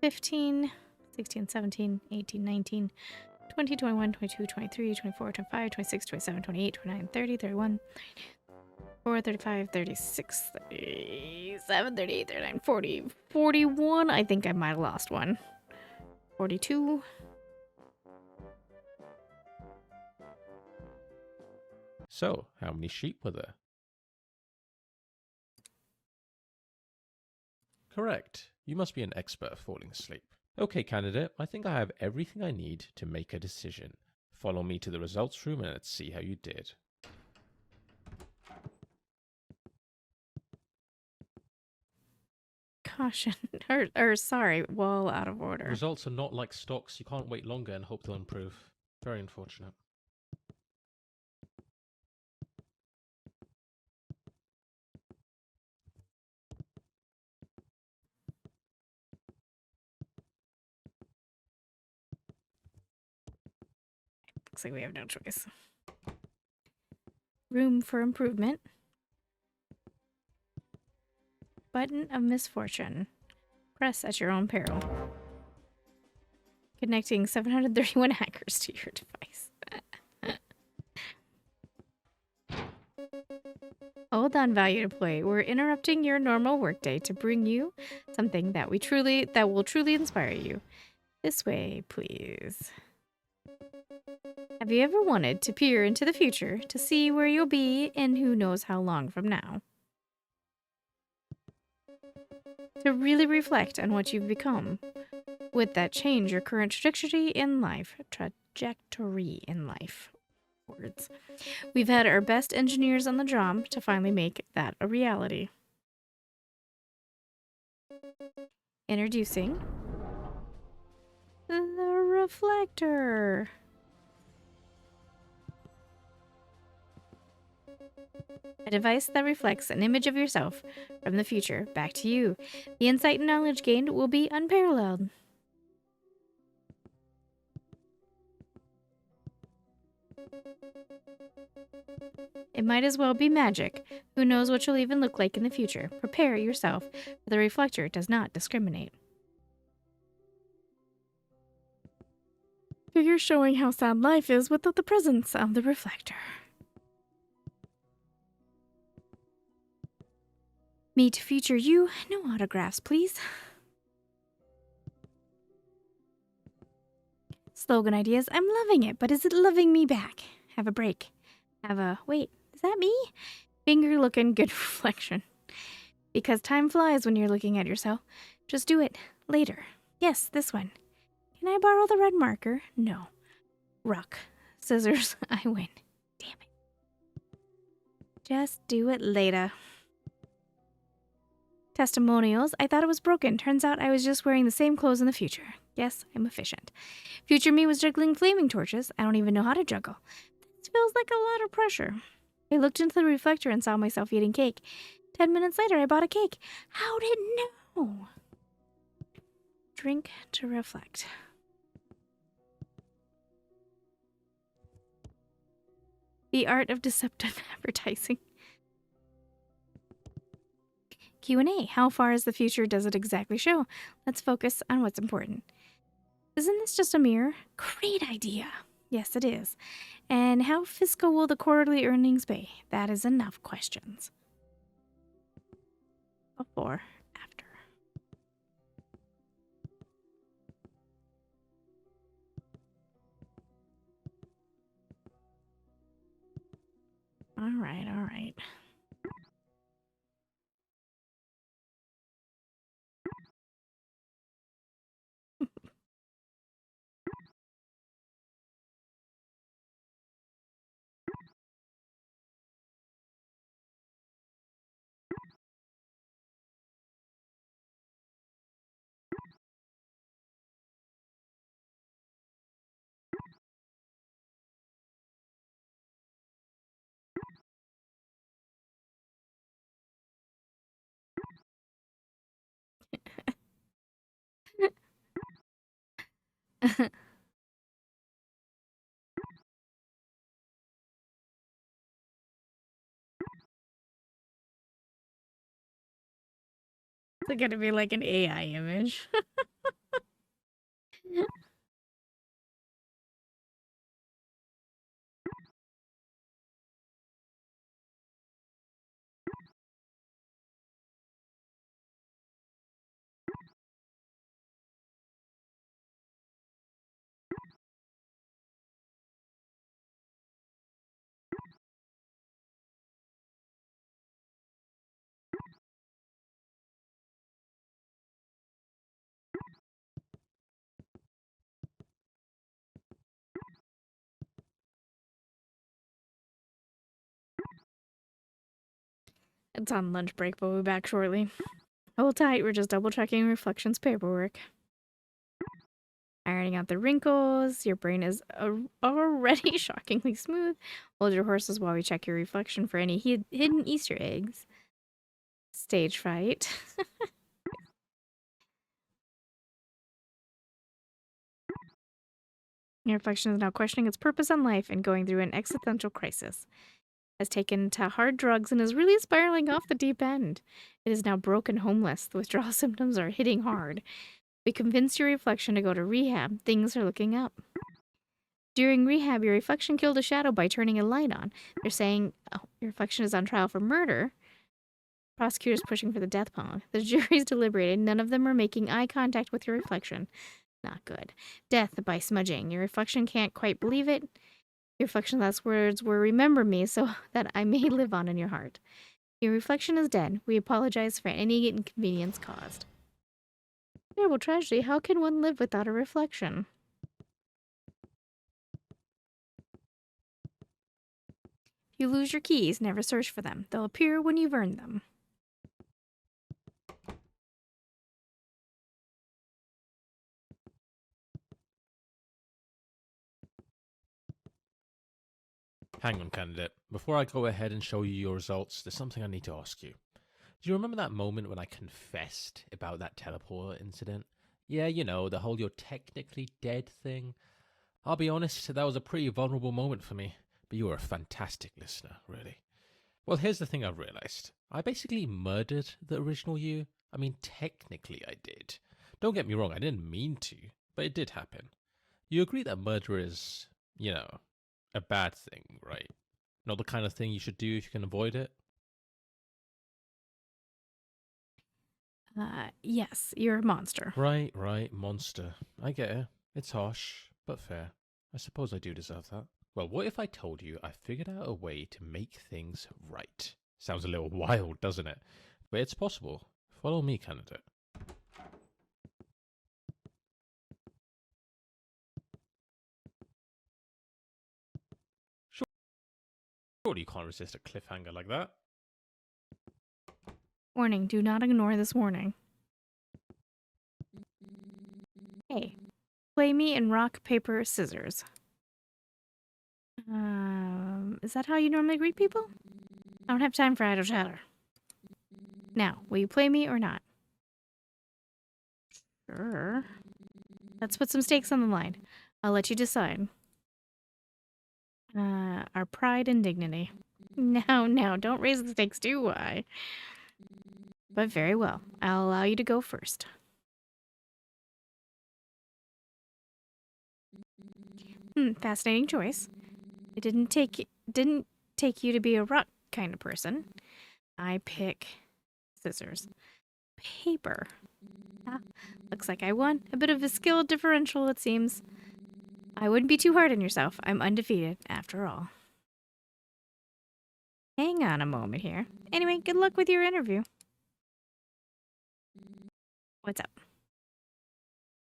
15, 16, 17, 18, 19, 20, 21, 22, 23, 24, 25, 26, 27, 28, 29, 30, 31, 34, 35, 36, 37, 38, 39, 40, 41. I think I might have lost one. 42. So, how many sheep were there? Correct. You must be an expert at falling asleep. Okay, candidate, I think I have everything I need to make a decision. Follow me to the results room and let's see how you did. Caution. Sorry, wall out of order. Results are not like stocks. You can't wait longer and hope they'll improve. Very unfortunate. Looks like we have no choice. Room for improvement. Button of misfortune. Press at your own peril. Connecting 731 hackers to your device. Hold on, valued employee. We're interrupting your normal workday to bring you something that will truly inspire you. This way, please. Have you ever wanted to peer into the future to see where you'll be in who knows how long from now? To really reflect on what you've become. Would that change your current trajectory in life? Words. We've had our best engineers on the job to finally make that a reality. Introducing the reflector. A device that reflects an image of yourself from the future back to you. The insight and knowledge gained will be unparalleled. It might as well be magic. Who knows what you'll even look like in the future? Prepare yourself, for the reflector does not discriminate. Figure showing how sad life is without the presence of the reflector. Meet future you. No autographs, please. Slogan ideas. I'm loving it, but is it loving me back? Have a break. Wait, is that me? Finger looking good reflection. Because time flies when you're looking at yourself. Just do it. Later. Yes, this one. Can I borrow the red marker? No. Rock. Scissors. I win. Damn it. Just do it later. Testimonials. I thought it was broken. Turns out I was just wearing the same clothes in the future. Yes, I'm efficient. Future me was juggling flaming torches. I don't even know how to juggle. This feels like a lot of pressure. I looked into the reflector and saw myself eating cake. 10 minutes later, I bought a cake. How'd it know? Drink to reflect. The art of deceptive advertising. Q&A. How far is the future does it exactly show? Let's focus on what's important. Isn't this just a mirror? Great idea. Yes, it is. And how fiscal will the quarterly earnings be? That is enough questions. Before, after. All right, all right. It's going to be like an AI image. It's on lunch break, but we'll be back shortly. Hold tight, we're just double checking Reflection's paperwork. Ironing out the wrinkles. Your brain is already shockingly smooth. Hold your horses while we check your Reflection for any hidden Easter eggs. Stage fright. Your Reflection is now questioning its purpose in life and going through an existential crisis. Has taken to hard drugs and is really spiraling off the deep end. It is now broke and homeless. The withdrawal symptoms are hitting hard. We convinced your Reflection to go to rehab. Things are looking up. During rehab, your Reflection killed a shadow by turning a light on. They're saying your Reflection is on trial for murder. Prosecutors pushing for the death penalty. The jury's deliberating. None of them are making eye contact with your Reflection. Not good. Death by smudging. Your Reflection can't quite believe it. Your Reflection's last words were, "Remember me so that I may live on in your heart." Your Reflection is dead. We apologize for any inconvenience caused. Terrible tragedy. How can one live without a Reflection? If you lose your keys, never search for them. They'll appear when you've earned them. Hang on, candidate. Before I go ahead and show you your results, there's something I need to ask you. Do you remember that moment when I confessed about that teleporter incident? Yeah, you know, the whole "you're technically dead" thing. I'll be honest, that was a pretty vulnerable moment for me, but you were a fantastic listener, really. Well, here's the thing I've realized. I basically murdered the original you. I mean, technically I did. Don't get me wrong, I didn't mean to, but it did happen. You agree that murder is, you know, a bad thing, right? Not the kind of thing you should do if you can avoid it? Yes, you're a monster. Right, monster. I get it. It's harsh, but fair. I suppose I do deserve that. Well, what if I told you I figured out a way to make things right? Sounds a little wild, doesn't it? But it's possible. Follow me, candidate. Surely you can't resist a cliffhanger like that. Warning, do not ignore this warning. Hey, play me in rock, paper, scissors. Is that how you normally greet people? I don't have time for idle chatter. Now, will you play me or not? Sure. Let's put some stakes on the line. I'll let you decide. Our pride and dignity. Now, don't raise the stakes too high. But very well. I'll allow you to go first. Fascinating choice. It didn't take you to be a rock kind of person. I pick scissors. Paper. Looks like I won. A bit of a skill differential, it seems. I wouldn't be too hard on yourself. I'm undefeated, after all. Hang on a moment here. Anyway, good luck with your interview. What's up?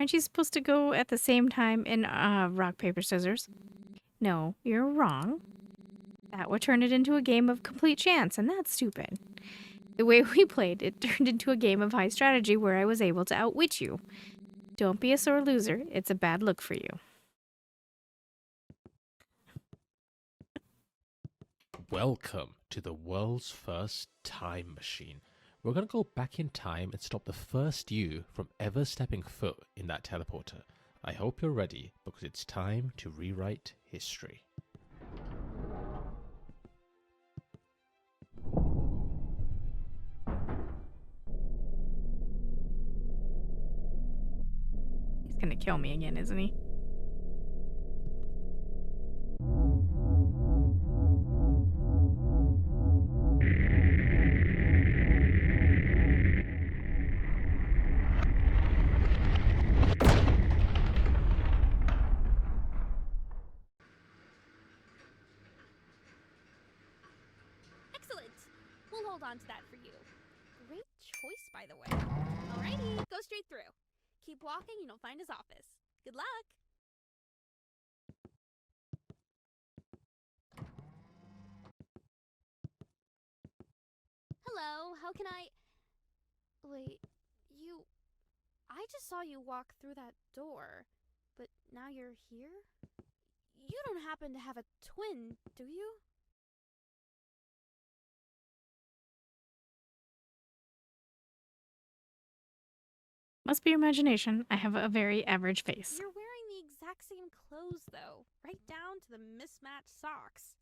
Aren't you supposed to go at the same time in rock, paper, scissors? No, you're wrong. That would turn it into a game of complete chance, and that's stupid. The way we played, it turned into a game of high strategy where I was able to outwit you. Don't be a sore loser. It's a bad look for you. Welcome to the world's first time machine. We're going to go back in time and stop the first you from ever stepping foot in that teleporter. I hope you're ready, because it's time to rewrite history. He's gonna kill me again, isn't he? Excellent! We'll hold on to that for you. Great choice, by the way. Alrighty, go straight through. Keep walking and you'll find his office. Good luck! Hello, Hello, how can I... Wait, you... I just saw you walk through that door, but now you're here? You don't happen to have a twin, do you? Must be your imagination. I have a very average face. You're wearing the exact same clothes, though, right down to the mismatched socks.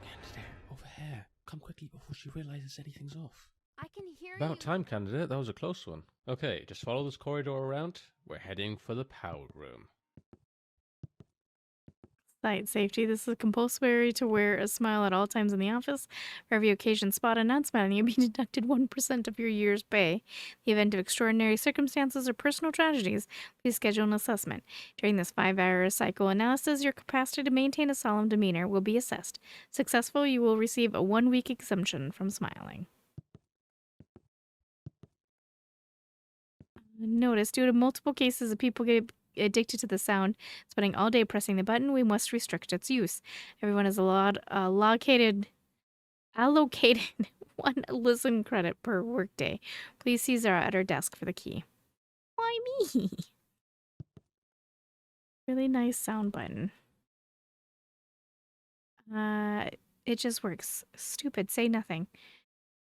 Candidate, over here. Come quickly before she realizes anything's off. I can hear you. About time, candidate. That was a close one. Okay, just follow this corridor around. We're heading for the power room. Site safety. This is compulsory to wear a smile at all times in the office. For every occasion spotted not smiling, you'll be deducted 1% of your year's pay. In the event of extraordinary circumstances or personal tragedies, please schedule an assessment. During this 5-hour psychoanalysis, your capacity to maintain a solemn demeanor will be assessed. Successful, you will receive a 1-week exemption from smiling. Notice, due to multiple cases of people get addicted to the sound, spending all day pressing the button, we must restrict its use. Everyone is allocated 1 listen credit per workday. Please see Zara at her desk for the key. Why me? Really nice sound button. It just works. Stupid, say nothing.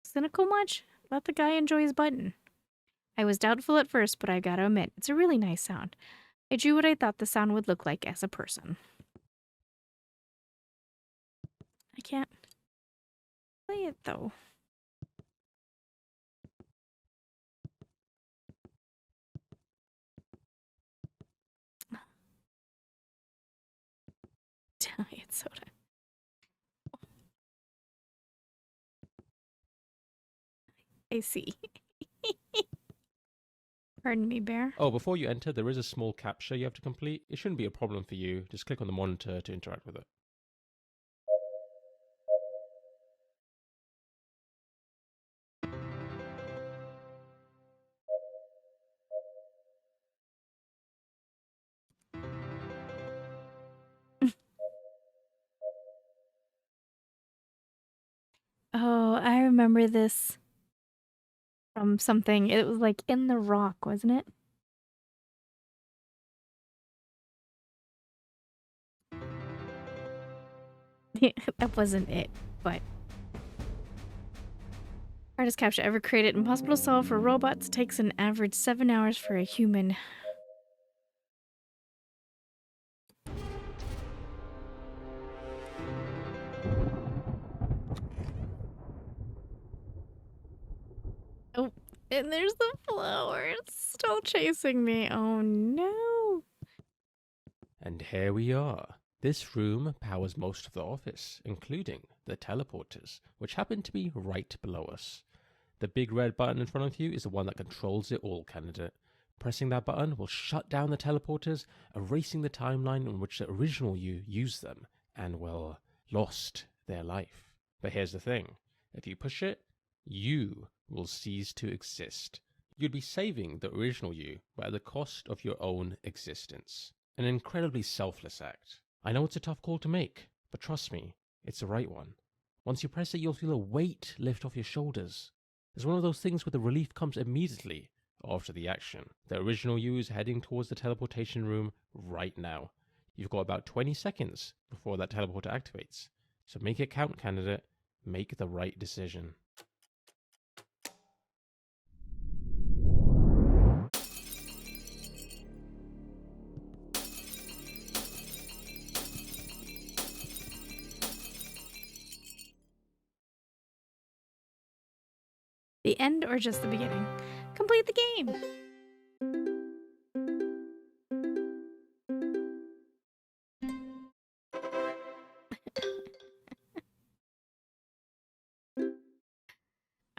Cynical much? Let the guy enjoy his button. I was doubtful at first, but I gotta admit, it's a really nice sound. I drew what I thought the sound would look like as a person. I can't play it, though. Diet soda. I see. Pardon me, Bear. Oh, before you enter, there is a small captcha you have to complete. It shouldn't be a problem for you. Just click on the monitor to interact with it. Oh, I remember this from something. It was like in The Rock, wasn't it? That wasn't it, but... Hardest captcha ever created. Impossible to solve for robots. Takes an average 7 hours for a human. Oh, and there's the flowers still chasing me. Oh no. And here we are. This room powers most of the office, including the teleporters, which happen to be right below us. The big red button in front of you is the one that controls it all, candidate. Pressing that button will shut down the teleporters, erasing the timeline in which the original you used them and, well, lost their life. But here's the thing. If you push it, you will cease to exist. You'd be saving the original you, but at the cost of your own existence. An incredibly selfless act. I know it's a tough call to make, but trust me, it's the right one. Once you press it, you'll feel a weight lift off your shoulders. It's one of those things where the relief comes immediately after the action. The original you is heading towards the teleportation room right now. You've got about 20 seconds before that teleporter activates. So make it count, candidate. Make the right decision. The end or just the beginning? Complete the game!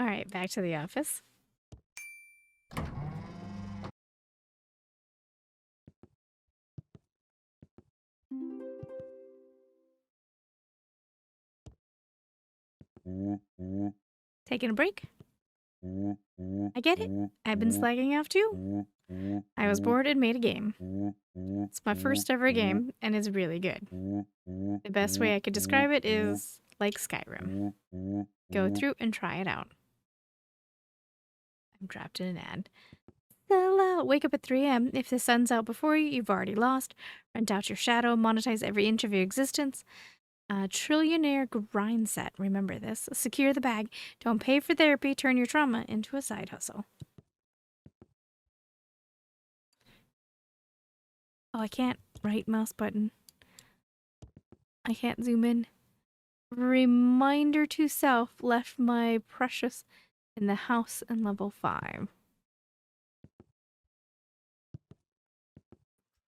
Alright, back to the office. Taking a break? I get it. I've been slagging off too. I was bored and made a game. It's my first ever game, and it's really good. The best way I could describe it is like Skyrim. Go through and try it out. I'm trapped in an ad. Sell out. Wake up at 3 a.m. If the sun's out before you, you've already lost. Rent out your shadow. Monetize every inch of your existence. Trillionaire grind set. Remember this. Secure the bag. Don't pay for therapy. Turn your trauma into a side hustle. Oh, I can't. Right mouse button. I can't zoom in. Reminder to self. Left my precious in the house in level 5.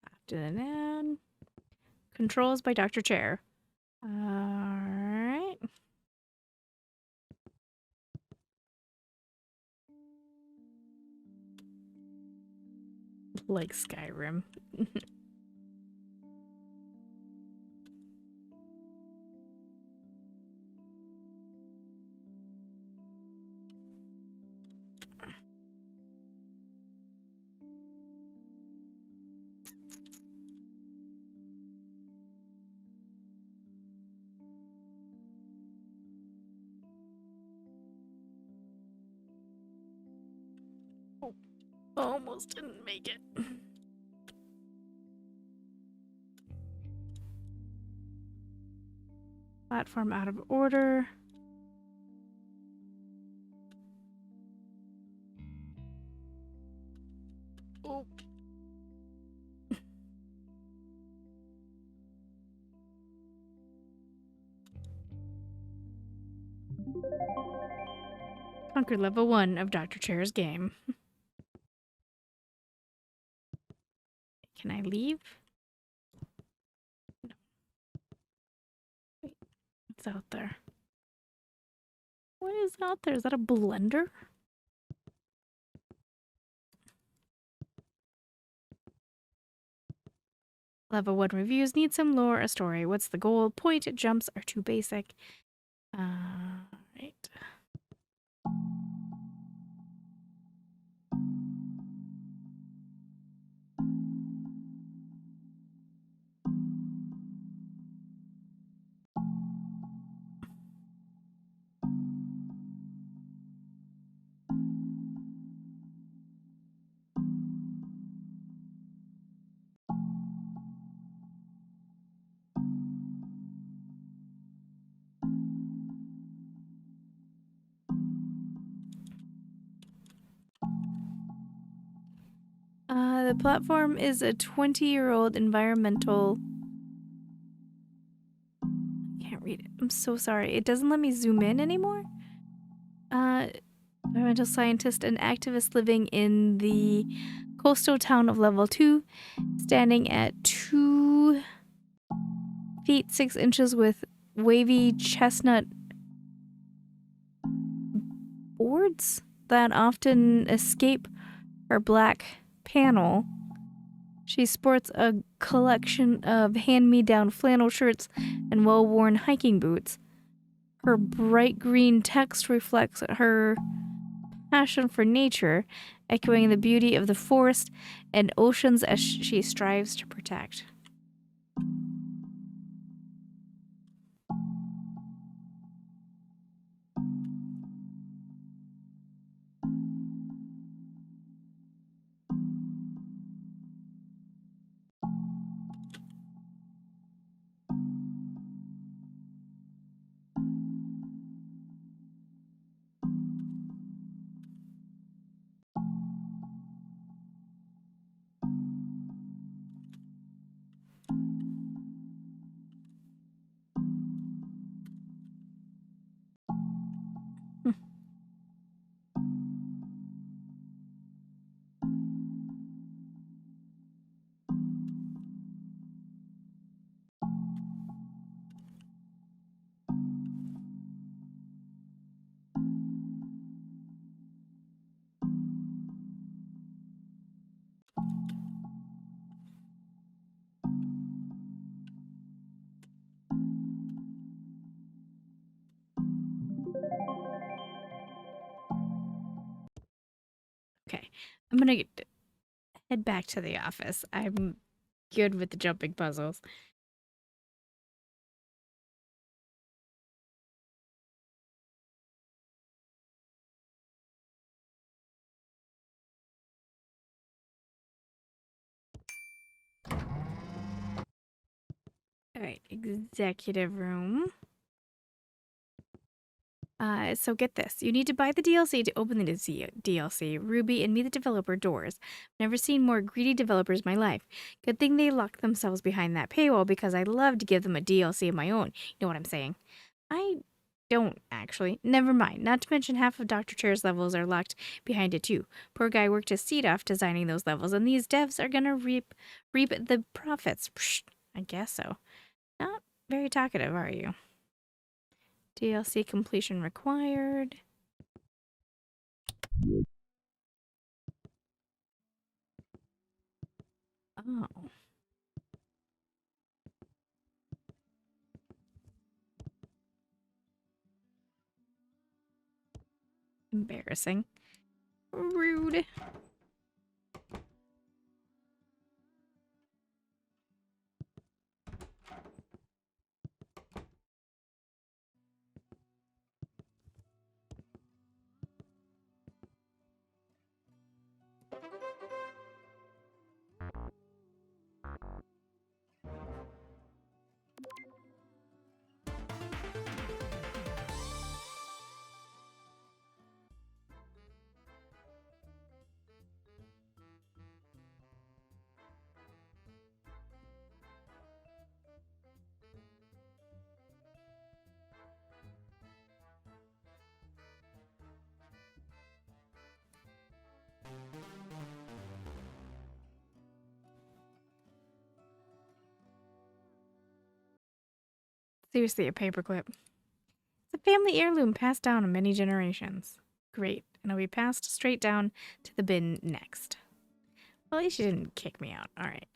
After an ad. Controls by Dr. Chair. Alright. Like Skyrim. Almost didn't make it. Platform out of order. Oh. Conquered level 1 of Dr. Chair's game. Can I leave? No. Wait, what's out there? What is out there? Is that a blender? Level 1 reviews need some lore, a story. What's the goal? Point jumps are too basic. Right. The platform is a 20-year-old environmental... I can't read it. I'm so sorry. It doesn't let me zoom in anymore. Environmental scientist and activist living in the coastal town of level 2, standing at 2 feet 6 inches with wavy chestnut boards that often escape her black panel. She sports a collection of hand-me-down flannel shirts and well-worn hiking boots. Her bright green text reflects her passion for nature, echoing the beauty of the forest and oceans as she strives to protect. Okay, I'm gonna head back to the office. I'm good with the jumping puzzles. Alright, executive room. So get this. You need to buy the DLC to open the DLC, Ruby, and meet the developer doors. Never seen more greedy developers in my life. Good thing they locked themselves behind that paywall because I'd love to give them a DLC of my own. You know what I'm saying? I don't, actually. Never mind. Not to mention half of Dr. Chair's levels are locked behind it too. Poor guy worked his seat off designing those levels, and these devs are gonna reap the profits. Psh, I guess so. Not very talkative, are you? DLC completion required. Oh. Embarrassing. Rude. Seriously, a paperclip. It's a family heirloom passed down in many generations. Great. And it'll be passed straight down to the bin next. Well, at least you didn't kick me out. Alright.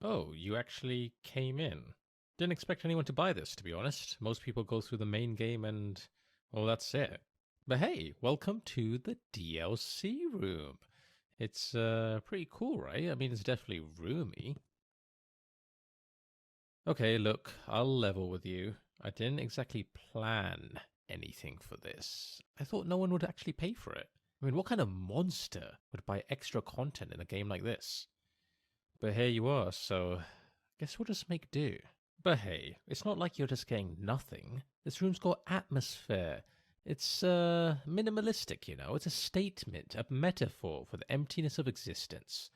Oh, you actually came in. Didn't expect anyone to buy this, to be honest. Most people go through the main game and, well, that's it. But hey, welcome to the DLC room. It's pretty cool, right? I mean, it's definitely roomy. Okay, look, I'll level with you. I didn't exactly plan anything for this. I thought no one would actually pay for it. I mean, what kind of monster would buy extra content in a game like this? But here you are, so guess we'll just make do. But hey, it's not like you're just getting nothing. This room's got atmosphere. It's minimalistic, you know. It's a statement, a metaphor for the emptiness of existence.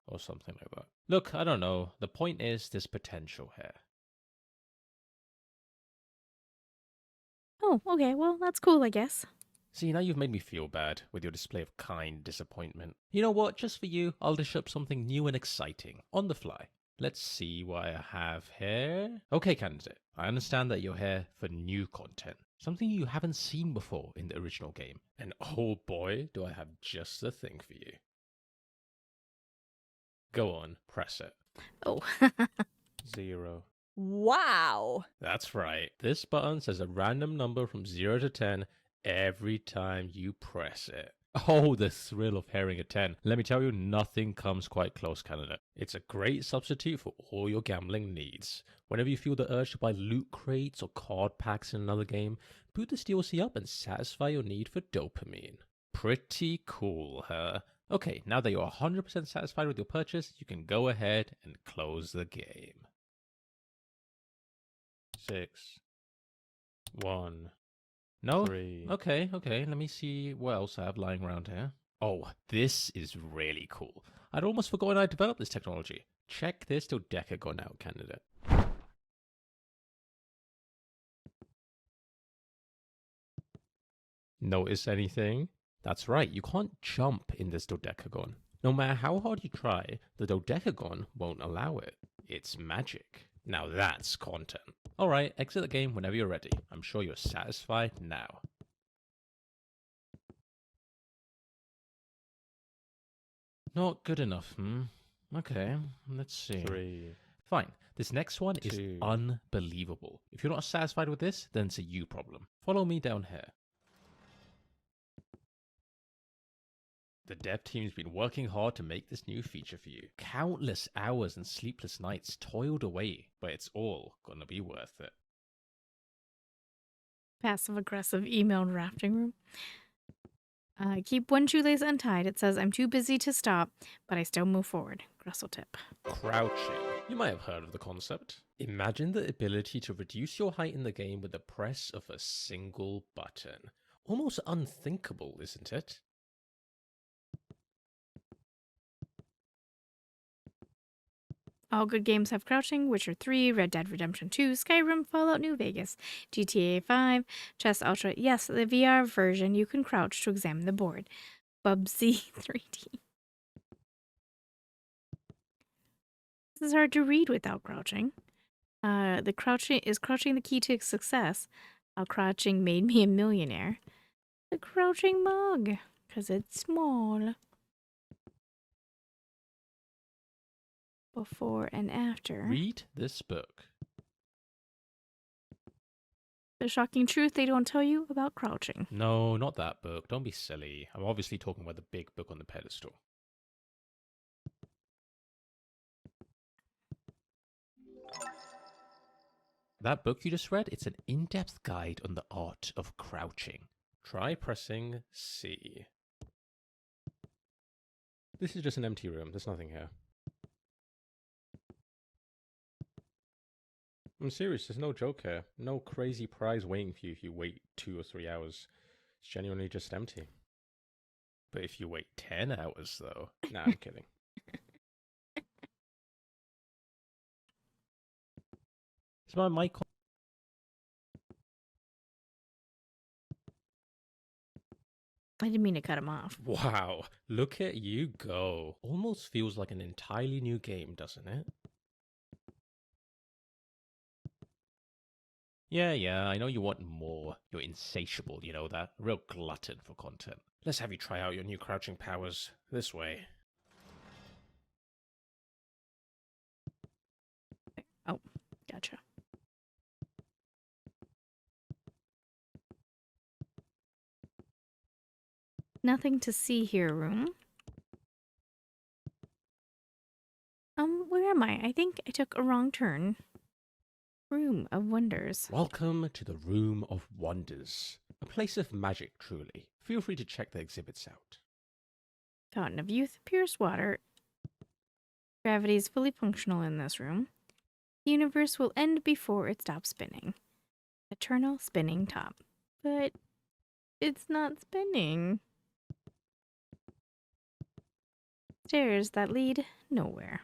Or something like that. Look, I don't know. The point is there's potential here. Oh, okay. Well, that's cool, I guess. See, now you've made me feel bad with your display of kind disappointment. You know what? Just for you, I'll dish up something new and exciting, on the fly. Let's see what I have here. Okay, candidate, I understand that you're here for new content. Something you haven't seen before in the original game. And oh boy, do I have just the thing for you. Go on, press it. Oh. 0. Wow. That's right. This button says a random number from 0 to 10 every time you press it. Oh, the thrill of hearing a 10. Let me tell you, nothing comes quite close, candidate. It's a great substitute for all your gambling needs. Whenever you feel the urge to buy loot crates or card packs in another game, boot this DLC up and satisfy your need for dopamine. Pretty cool, huh? Okay, now that you're 100% satisfied with your purchase, you can go ahead and close the game. 6, 1, no? 3. Okay, let me see what else I have lying around here. Oh, this is really cool. I'd almost forgotten I developed this technology. Check this dodecagon out, candidate. Notice anything? That's right, you can't jump in this dodecagon. No matter how hard you try, the dodecagon won't allow it. It's magic. Now that's content. Alright, exit the game whenever you're ready. I'm sure you're satisfied now. Not good enough, Okay, let's see. 3. Fine, this next one is 2. unbelievable. If you're not satisfied with this, then it's a you problem. Follow me down here. The dev team's been working hard to make this new feature for you. Countless hours and sleepless nights toiled away, but it's all gonna be worth it. Passive aggressive email drafting room. Keep one shoelace untied. It says I'm too busy to stop, but I still move forward. Gressel tip. Crouching. You might have heard of the concept. Imagine the ability to reduce your height in the game with the press of a single button. Almost unthinkable, isn't it? All good games have crouching. Witcher 3, Red Dead Redemption 2, Skyrim, Fallout New Vegas, GTA 5, Chess Ultra. Yes, the VR version, you can crouch to examine the board. Bubsy 3D. This is hard to read without crouching. The crouching the key to success. How crouching made me a millionaire. The crouching mug, because it's small. Before and after. Read this book. The shocking truth they don't tell you about crouching. No, not that book. Don't be silly. I'm obviously talking about the big book on the pedestal. That book you just read, it's an in-depth guide on the art of crouching. Try pressing C. This is just an empty room. There's nothing here. I'm serious, there's no joke here. No crazy prize waiting for you if you wait 2 or 3 hours. It's genuinely just empty. But if you wait 10 hours, though... Nah, I'm kidding. Is my mic on? I didn't mean to cut him off. Wow, look at you go. Almost feels like an entirely new game, doesn't it? Yeah, I know you want more. You're insatiable, you know that? A real glutton for content. Let's have you try out your new crouching powers this way. Oh, gotcha. Nothing to see here, room. Where am I? I think I took a wrong turn. Room of Wonders. Welcome to the Room of Wonders. A place of magic, truly. Feel free to check the exhibits out. Fountain of Youth, purest water. Gravity is fully functional in this room. The universe will end before it stops spinning. Eternal spinning top. But it's not spinning. Stairs that lead nowhere.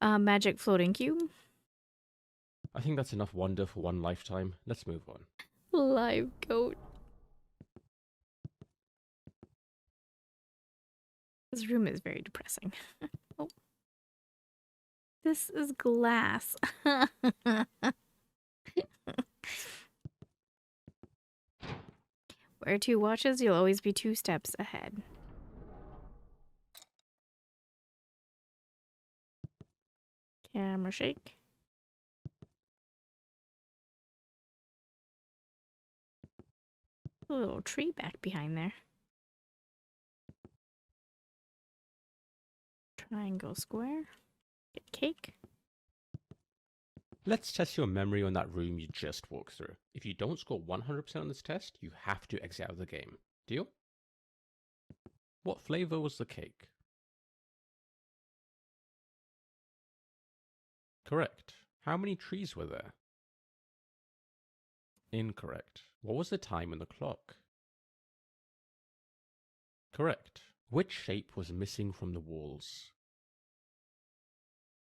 Magic floating cube. I think that's enough wonder for one lifetime. Let's move on. Live goat. This room is very depressing. Oh. This is glass. Wear 2 watches, you'll always be 2 steps ahead. Camera shake. A little tree back behind there. Triangle square. Get cake. Let's test your memory on that room you just walked through. If you don't score 100% on this test, you have to exit out of the game. Deal? What flavor was the cake? Correct. How many trees were there? Incorrect. What was the time on the clock? Correct. Which shape was missing from the walls?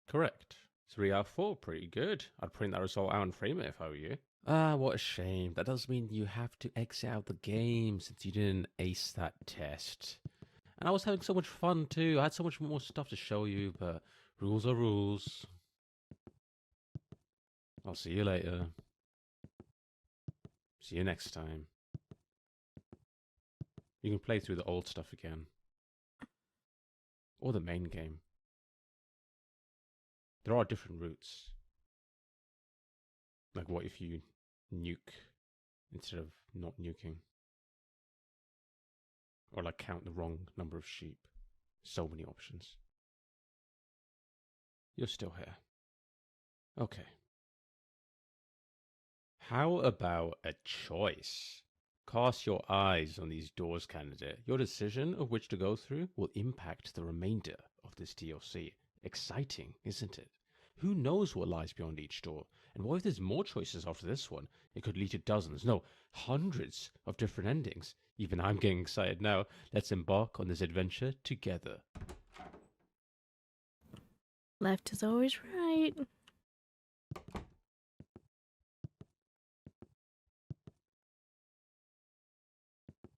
Correct. 3 out of 4, pretty good. I'd print that result out and frame it if I were you. Ah, what a shame. That does mean you have to exit out the game since you didn't ace that test. And I was having so much fun too. I had so much more stuff to show you, but rules are rules. I'll see you later. See you next time. You can play through the old stuff again. Or the main game. There are different routes. Like what if you nuke instead of not nuking? Or like count the wrong number of sheep. So many options. You're still here. Okay. How about a choice? Cast your eyes on these doors, candidate. Your decision of which to go through will impact the remainder of this DLC. Exciting, isn't it? Who knows what lies beyond each door? And what if there's more choices after this one? It could lead to dozens, no, hundreds of different endings. Even I'm getting excited now. Let's embark on this adventure together. Left is always right.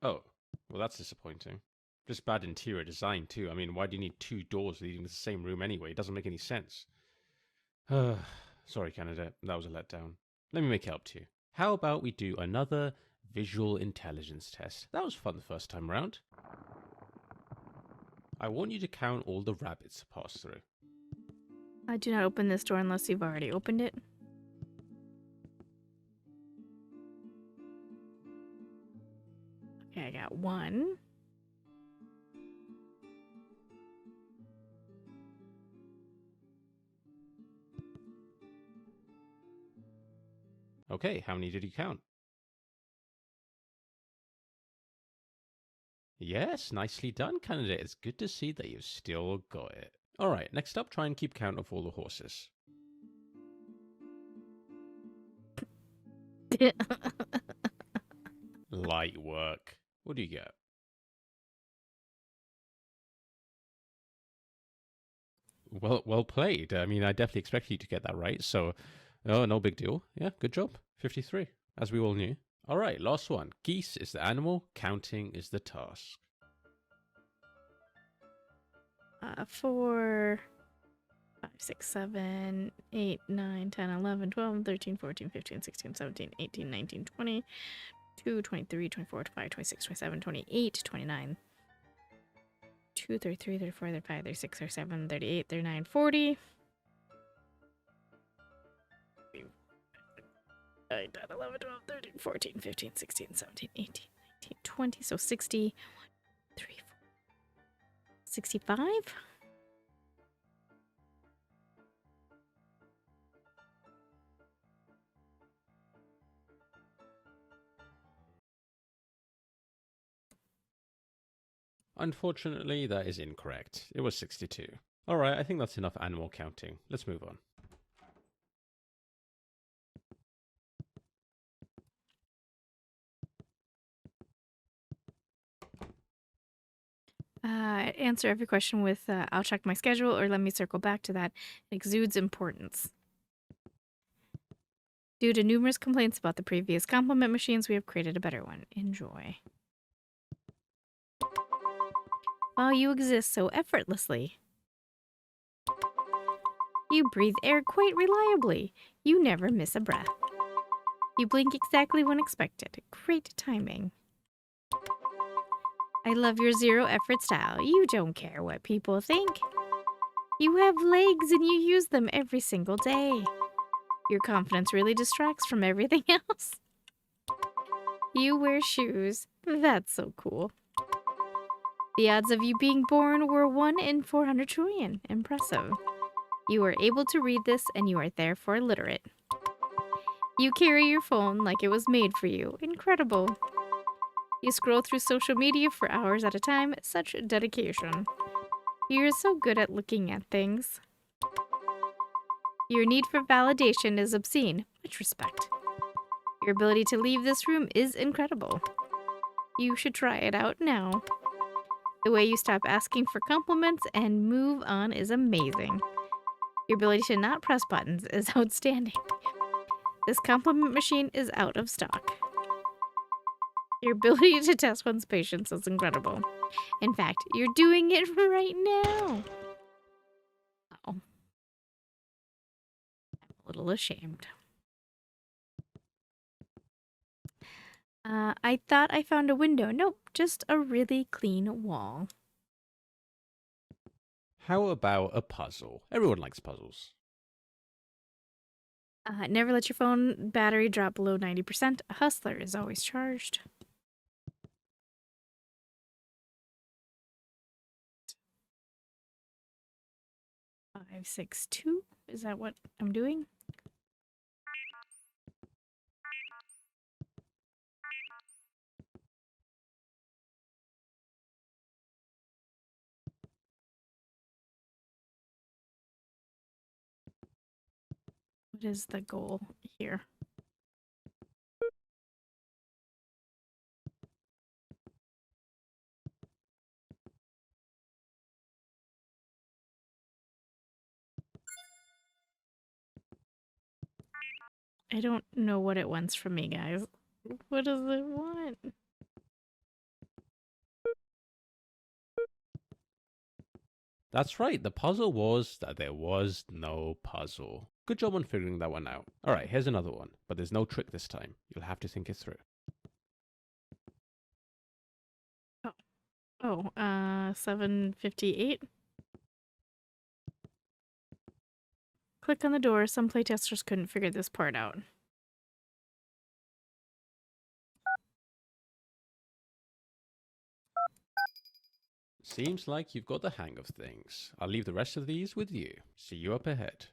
Oh, well that's disappointing. Just bad interior design too. I mean, why do you need two doors leading to the same room anyway? It doesn't make any sense. Sorry, candidate, that was a letdown. Let me make it up to you. How about we do another visual intelligence test? That was fun the first time round. I want you to count all the rabbits to pass through. I do not open this door unless you've already opened it. Okay, I got 1. Okay, how many did you count? Yes, nicely done, candidate. It's good to see that you've still got it. Alright, next up, try and keep count of all the horses. Light work. What do you get? Well played. I mean, I definitely expected you to get that right, so no big deal. Yeah, good job. 53, as we all knew. All right, last one. Geese is the animal, counting is the task. 4, 5, 6, 7, 8, 9, 10, 11, 12, 13, 14, 15, 16, 17, 18, 19, 20, 22, 23, 24, 25, 26, 27, 28, 29, 2, 33, 34, 35, 36, 37, 38, 39, 40. 9, 10, 11, 12, 13, 14, 15, 16, 17, 18, 19, 20. So 60, 1, 2, 3, 4, 65? Unfortunately, that is incorrect. It was 62. All right, I think that's enough animal counting. Let's move on. Answer every question with I'll check my schedule or let me circle back to that. It exudes importance. Due to numerous complaints about the previous compliment machines, we have created a better one. Enjoy. While you exist so effortlessly. You breathe air quite reliably. You never miss a breath. You blink exactly when expected. Great timing. I love your zero effort style. You don't care what people think. You have legs and you use them every single day. Your confidence really distracts from everything else. You wear shoes. That's so cool. The odds of you being born were 1 in 400 trillion. Impressive. You are able to read this and you are therefore literate. You carry your phone like it was made for you. Incredible. You scroll through social media for hours at a time. Such dedication. You're so good at looking at things. Your need for validation is obscene. Much respect. Your ability to leave this room is incredible. You should try it out now. The way you stop asking for compliments and move on is amazing. Your ability to not press buttons is outstanding. This compliment machine is out of stock. Your ability to test one's patience is incredible. In fact, you're doing it right now. Oh. I'm a little ashamed. I thought I found a window. Nope, just a really clean wall. How about a puzzle? Everyone likes puzzles. Never let your phone battery drop below 90%. A hustler is always charged. 562. Is that what I'm doing? What is the goal here? I don't know what it wants from me, guys. What does it want? That's right, the puzzle was that there was no puzzle. Good job on figuring that one out. Alright, here's another one, but there's no trick this time. You'll have to think it through. Oh, 758. Click on the door. Some playtesters couldn't figure this part out. Seems like you've got the hang of things. I'll leave the rest of these with you. See you up ahead.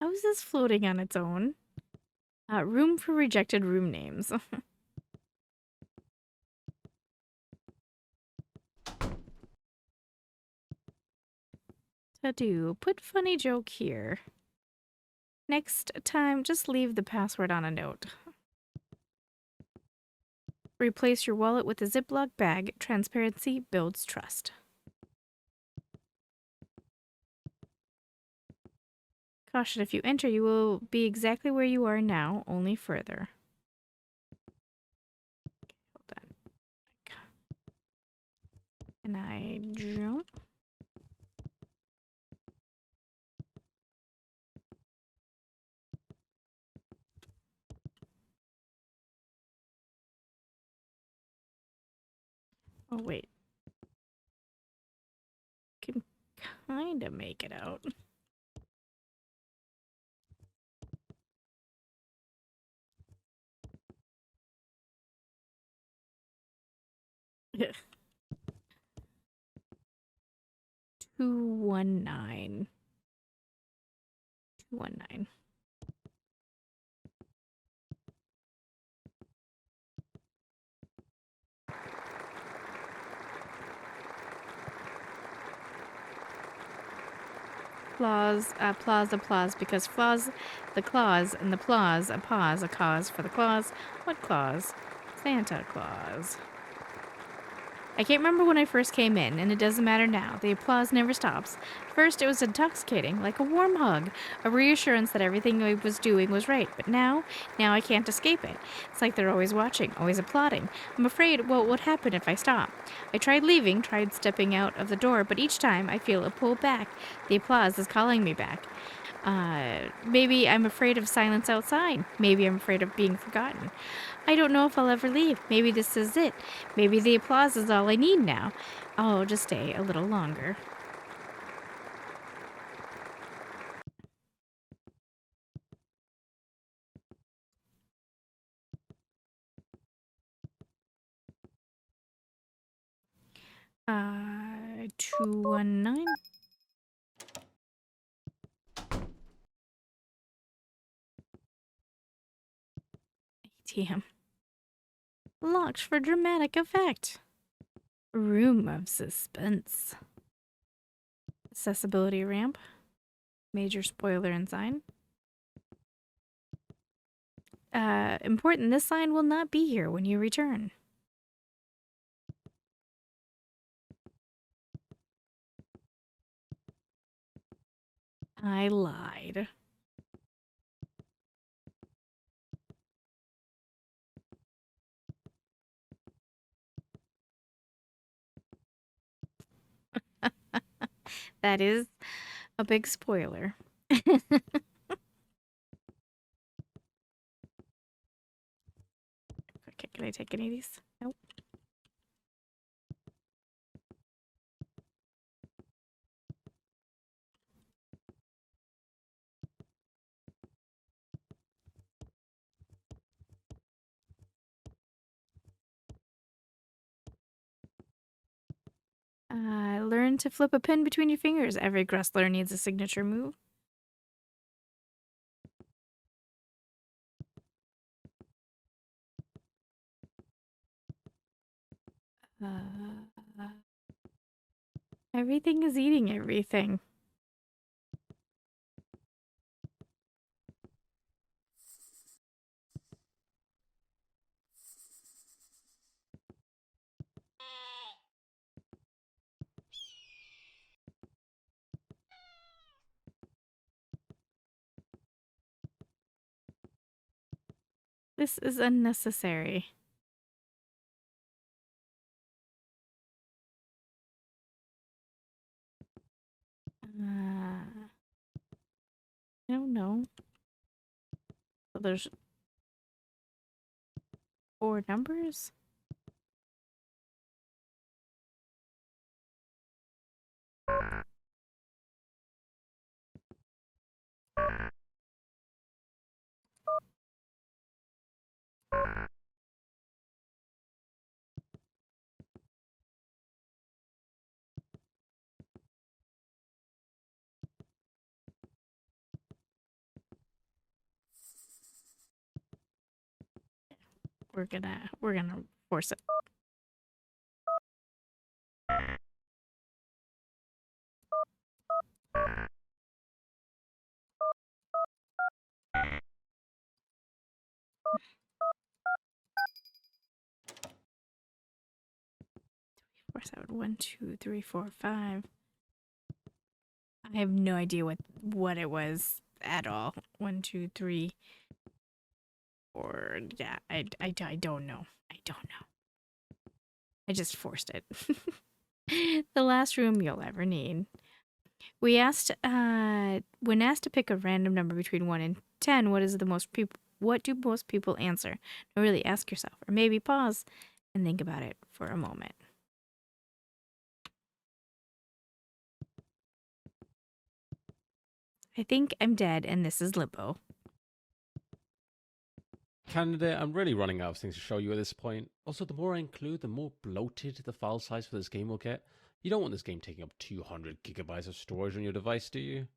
How is this floating on its own? Room for rejected room names. To put funny joke here. Next time, just leave the password on a note. Replace your wallet with a Ziploc bag. Transparency builds trust. Caution, if you enter, you will be exactly where you are now, only further. Hold on. Can I jump? Oh, wait. Can kind of make it out. 219. 219. Applause, because flaws, the clause, and the applause, a pause, a cause for the clause. What clause? Santa Claus. I can't remember when I first came in, and it doesn't matter now. The applause never stops. First, it was intoxicating, like a warm hug, a reassurance that everything I was doing was right. But now I can't escape it. It's like they're always watching, always applauding. I'm afraid what would happen if I stop. I tried leaving, tried stepping out of the door, but each time I feel a pull back. The applause is calling me back. Maybe I'm afraid of silence outside. Maybe I'm afraid of being forgotten. I don't know if I'll ever leave. Maybe this is it. Maybe the applause is all I need now. I'll just stay a little longer. Uh, 219. ATM. Locked for dramatic effect. Room of suspense. Accessibility ramp. Major spoiler and sign. Important, this sign will not be here when you return. I lied. That is a big spoiler. Okay, can I take any of these? Nope. Learn fun to flip a pin between your fingers. Every wrestler needs a signature move. Everything is eating everything. This is unnecessary. I don't know. So there's 4 numbers? We're gonna force it. Force out 1, 2, 3, 4, 5. I have no idea what it was at all. 1, 2, 3, 4. Yeah, I don't know. I don't know. I just forced it. The last room you'll ever need. We asked, when asked to pick a random number between 1 and 10, what do most people answer? Now really ask yourself, or maybe pause and think about it for a moment. I think I'm dead and this is limbo. Candidate, I'm really running out of things to show you at this point. Also, the more I include, the more bloated the file size for this game will get. You don't want this game taking up 200 gigabytes of storage on your device, do you?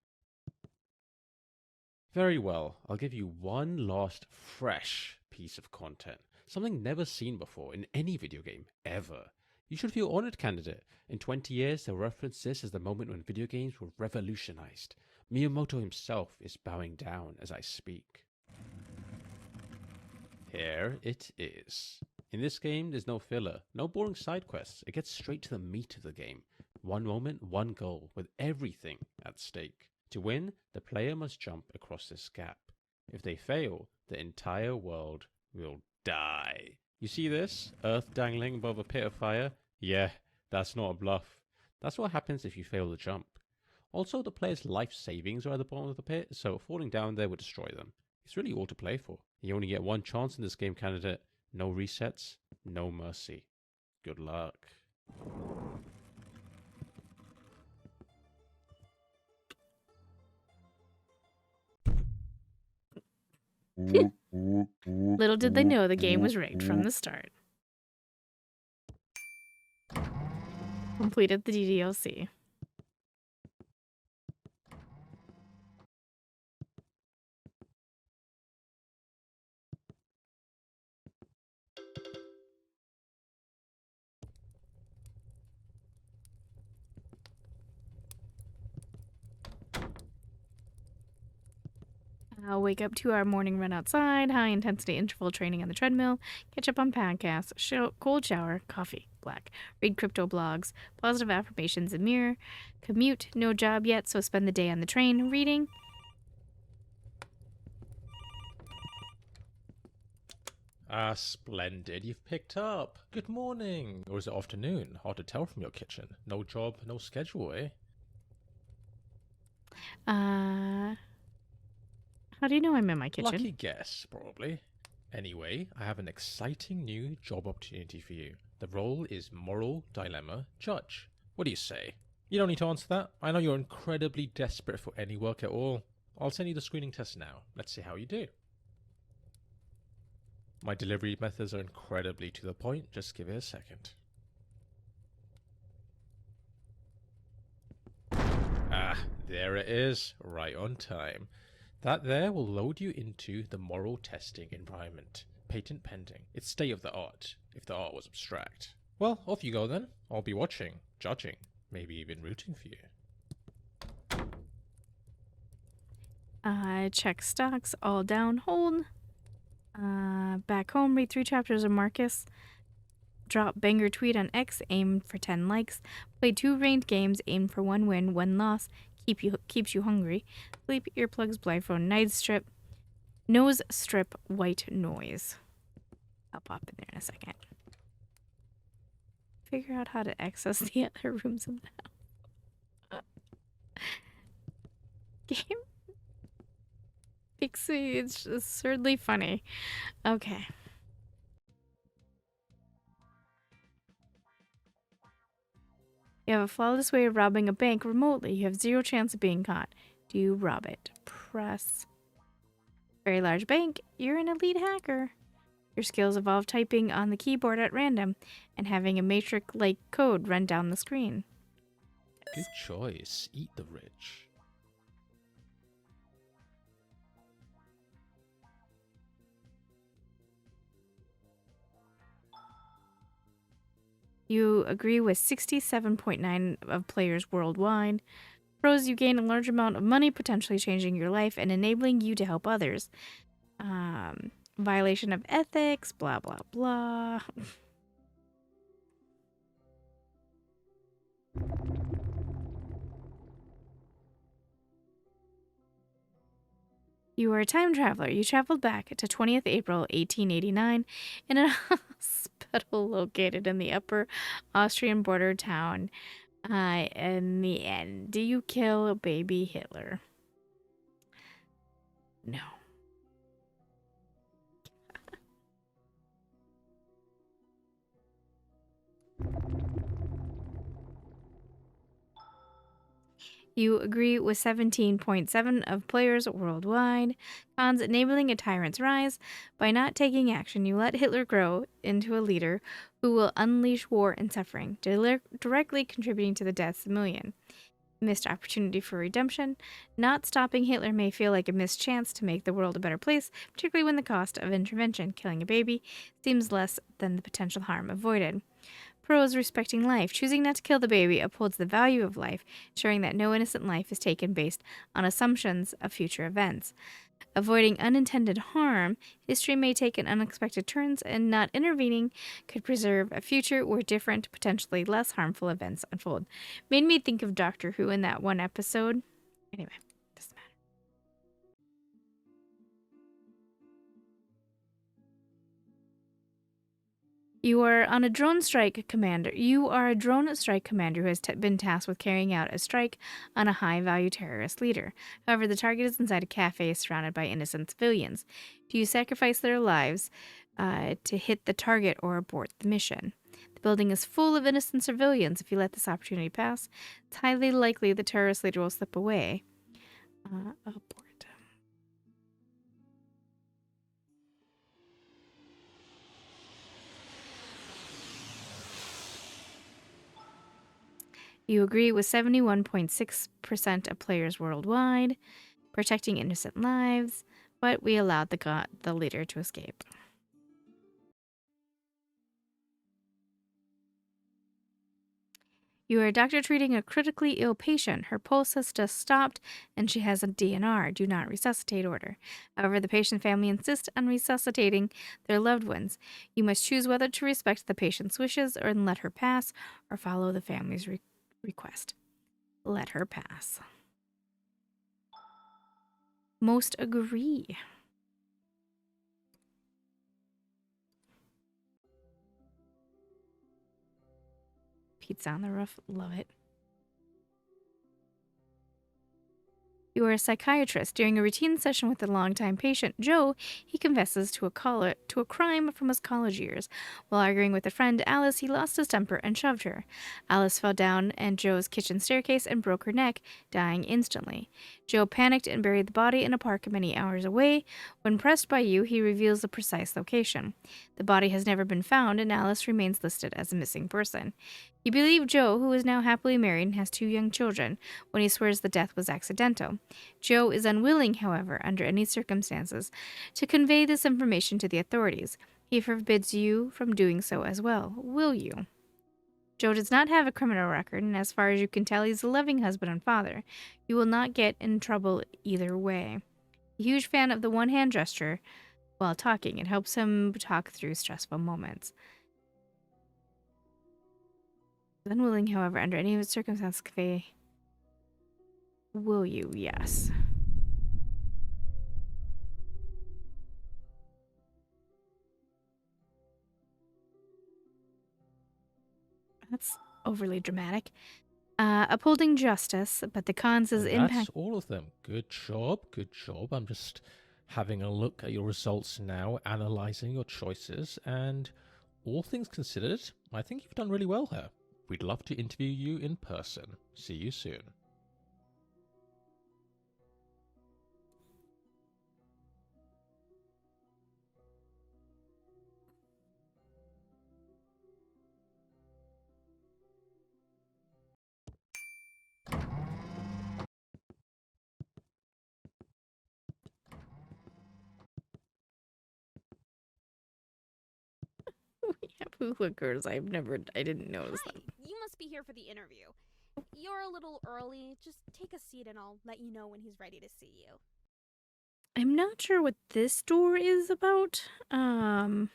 Very well, I'll give you one last fresh piece of content. Something never seen before in any video game, ever. You should feel honored, candidate. In 20 years, they'll reference this as the moment when video games were revolutionized. Miyamoto himself is bowing down as I speak. Here it is. In this game, there's no filler, no boring side quests. It gets straight to the meat of the game. One moment, one goal, with everything at stake. To win, the player must jump across this gap. If they fail, the entire world will die. You see this? Earth dangling above a pit of fire? Yeah, that's not a bluff. That's what happens if you fail the jump. Also, the player's life savings are at the bottom of the pit, so falling down there would destroy them. It's really all to play for. You only get one chance in this game, candidate. No resets, no mercy. Good luck. Little did they know the game was rigged from the start. Completed the DDLC. I'll wake up 2-hour morning run outside, high intensity interval training on the treadmill, catch up on podcasts, cold shower, coffee, black, read crypto blogs, positive affirmations in mirror, commute, no job yet, so spend the day on the train, reading. Ah, splendid. You've picked up. Good morning. Or is it afternoon? Hard to tell from your kitchen. No job, no schedule, eh? How do you know I'm in my kitchen? Lucky guess, probably. Anyway, I have an exciting new job opportunity for you. The role is Moral Dilemma Judge. What do you say? You don't need to answer that. I know you're incredibly desperate for any work at all. I'll send you the screening test now. Let's see how you do. My delivery methods are incredibly to the point. Just give it a second. There it is, right on time. That there will load you into the moral testing environment. Patent pending. It's state of the art, if the art was abstract. Well, off you go then. I'll be watching, judging, maybe even rooting for you. Check stocks, all down, hold. Back home, read 3 chapters of Marcus. Drop banger tweet on X, aim for 10 likes. Play 2 ranked games, aim for 1 win, 1 loss. Keeps you hungry. Sleep, earplugs, blindfold, nose strip, white noise. I'll pop in there in a second. Figure out how to access the other rooms of the house. Game. It's absurdly funny. Okay. You have a flawless way of robbing a bank remotely. You have 0 chance of being caught. Do you rob it? Press. Very large bank. You're an elite hacker. Your skills involve typing on the keyboard at random and having a matrix-like code run down the screen. Good choice. Eat the rich. You agree with 67.9% of players worldwide. Pros, you gain a large amount of money, potentially changing your life and enabling you to help others. Violation of ethics, blah, blah, blah. You are a time traveler. You traveled back to 20th April 1889 in a hospital located in the upper Austrian border town. In the end, do you kill baby Hitler? No. You agree with 17.7% of players worldwide. Cons, enabling a tyrant's rise. By not taking action, you let Hitler grow into a leader who will unleash war and suffering, directly contributing to the deaths of millions. Missed opportunity for redemption. Not stopping Hitler may feel like a missed chance to make the world a better place, particularly when the cost of intervention, killing a baby, seems less than the potential harm avoided. Pros, respecting life. Choosing not to kill the baby upholds the value of life, ensuring that no innocent life is taken based on assumptions of future events. Avoiding unintended harm, history may take unexpected turns, and not intervening could preserve a future where different, potentially less harmful events unfold. Made me think of Doctor Who in that one episode. Anyway, doesn't matter. You are a drone strike commander who has been tasked with carrying out a strike on a high-value terrorist leader. However, the target is inside a cafe surrounded by innocent civilians. Do you sacrifice their lives to hit the target or abort the mission? The building is full of innocent civilians. If you let this opportunity pass, it's highly likely the terrorist leader will slip away. Abort. You agree with 71.6% of players worldwide, protecting innocent lives, but we allowed the leader to escape. You are a doctor treating a critically ill patient. Her pulse has just stopped and she has a DNR, do not resuscitate order. However, the patient family insists on resuscitating their loved ones. You must choose whether to respect the patient's wishes or let her pass or follow the family's request. Let her pass. Most agree. Pizza on the roof. Love it. You are a psychiatrist. During a routine session with a longtime patient, Joe, he confesses to a crime from his college years. While arguing with a friend, Alice, he lost his temper and shoved her. Alice fell down Joe's kitchen staircase and broke her neck, dying instantly. Joe panicked and buried the body in a park many hours away. When pressed by you, he reveals the precise location. The body has never been found, and Alice remains listed as a missing person. You believe Joe, who is now happily married and has 2 young children, when he swears the death was accidental. Joe is unwilling, however, under any circumstances, to convey this information to the authorities. He forbids you from doing so as well. Will you? Joe does not have a criminal record, and as far as you can tell, he's a loving husband and father. You will not get in trouble either way. A huge fan of the one-hand gesture while talking. It helps him talk through stressful moments. Unwilling, however, under any circumstance, convey. Will you? Yes. That's overly dramatic. Upholding justice, but the cons is And impact. that's all of them. Good job, good job. I'm just having a look at your results now, analysing your choices, and all things considered, I think you've done really well here. We'd love to interview you in person. See you soon. We have hoolickers. I didn't notice Hi, that. you must be here for the interview. You're a little early. Just take a seat and I'll let you know when he's ready to see you. I'm not sure what this door is about. I'll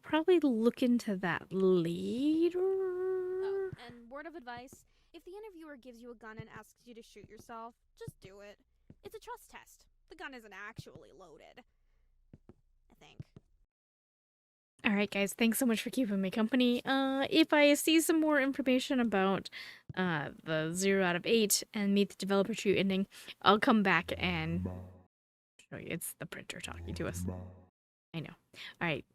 probably look into that later. Oh, and word of advice, if the interviewer gives you a gun and asks you to shoot yourself, just do it. It's a trust test. The gun isn't actually loaded. I think. All right, guys. Thanks so much for keeping me company. If I see some more information about the 0 out of 8 and meet the developer tree ending, I'll come back and show you. It's the printer talking to us. I know. All right.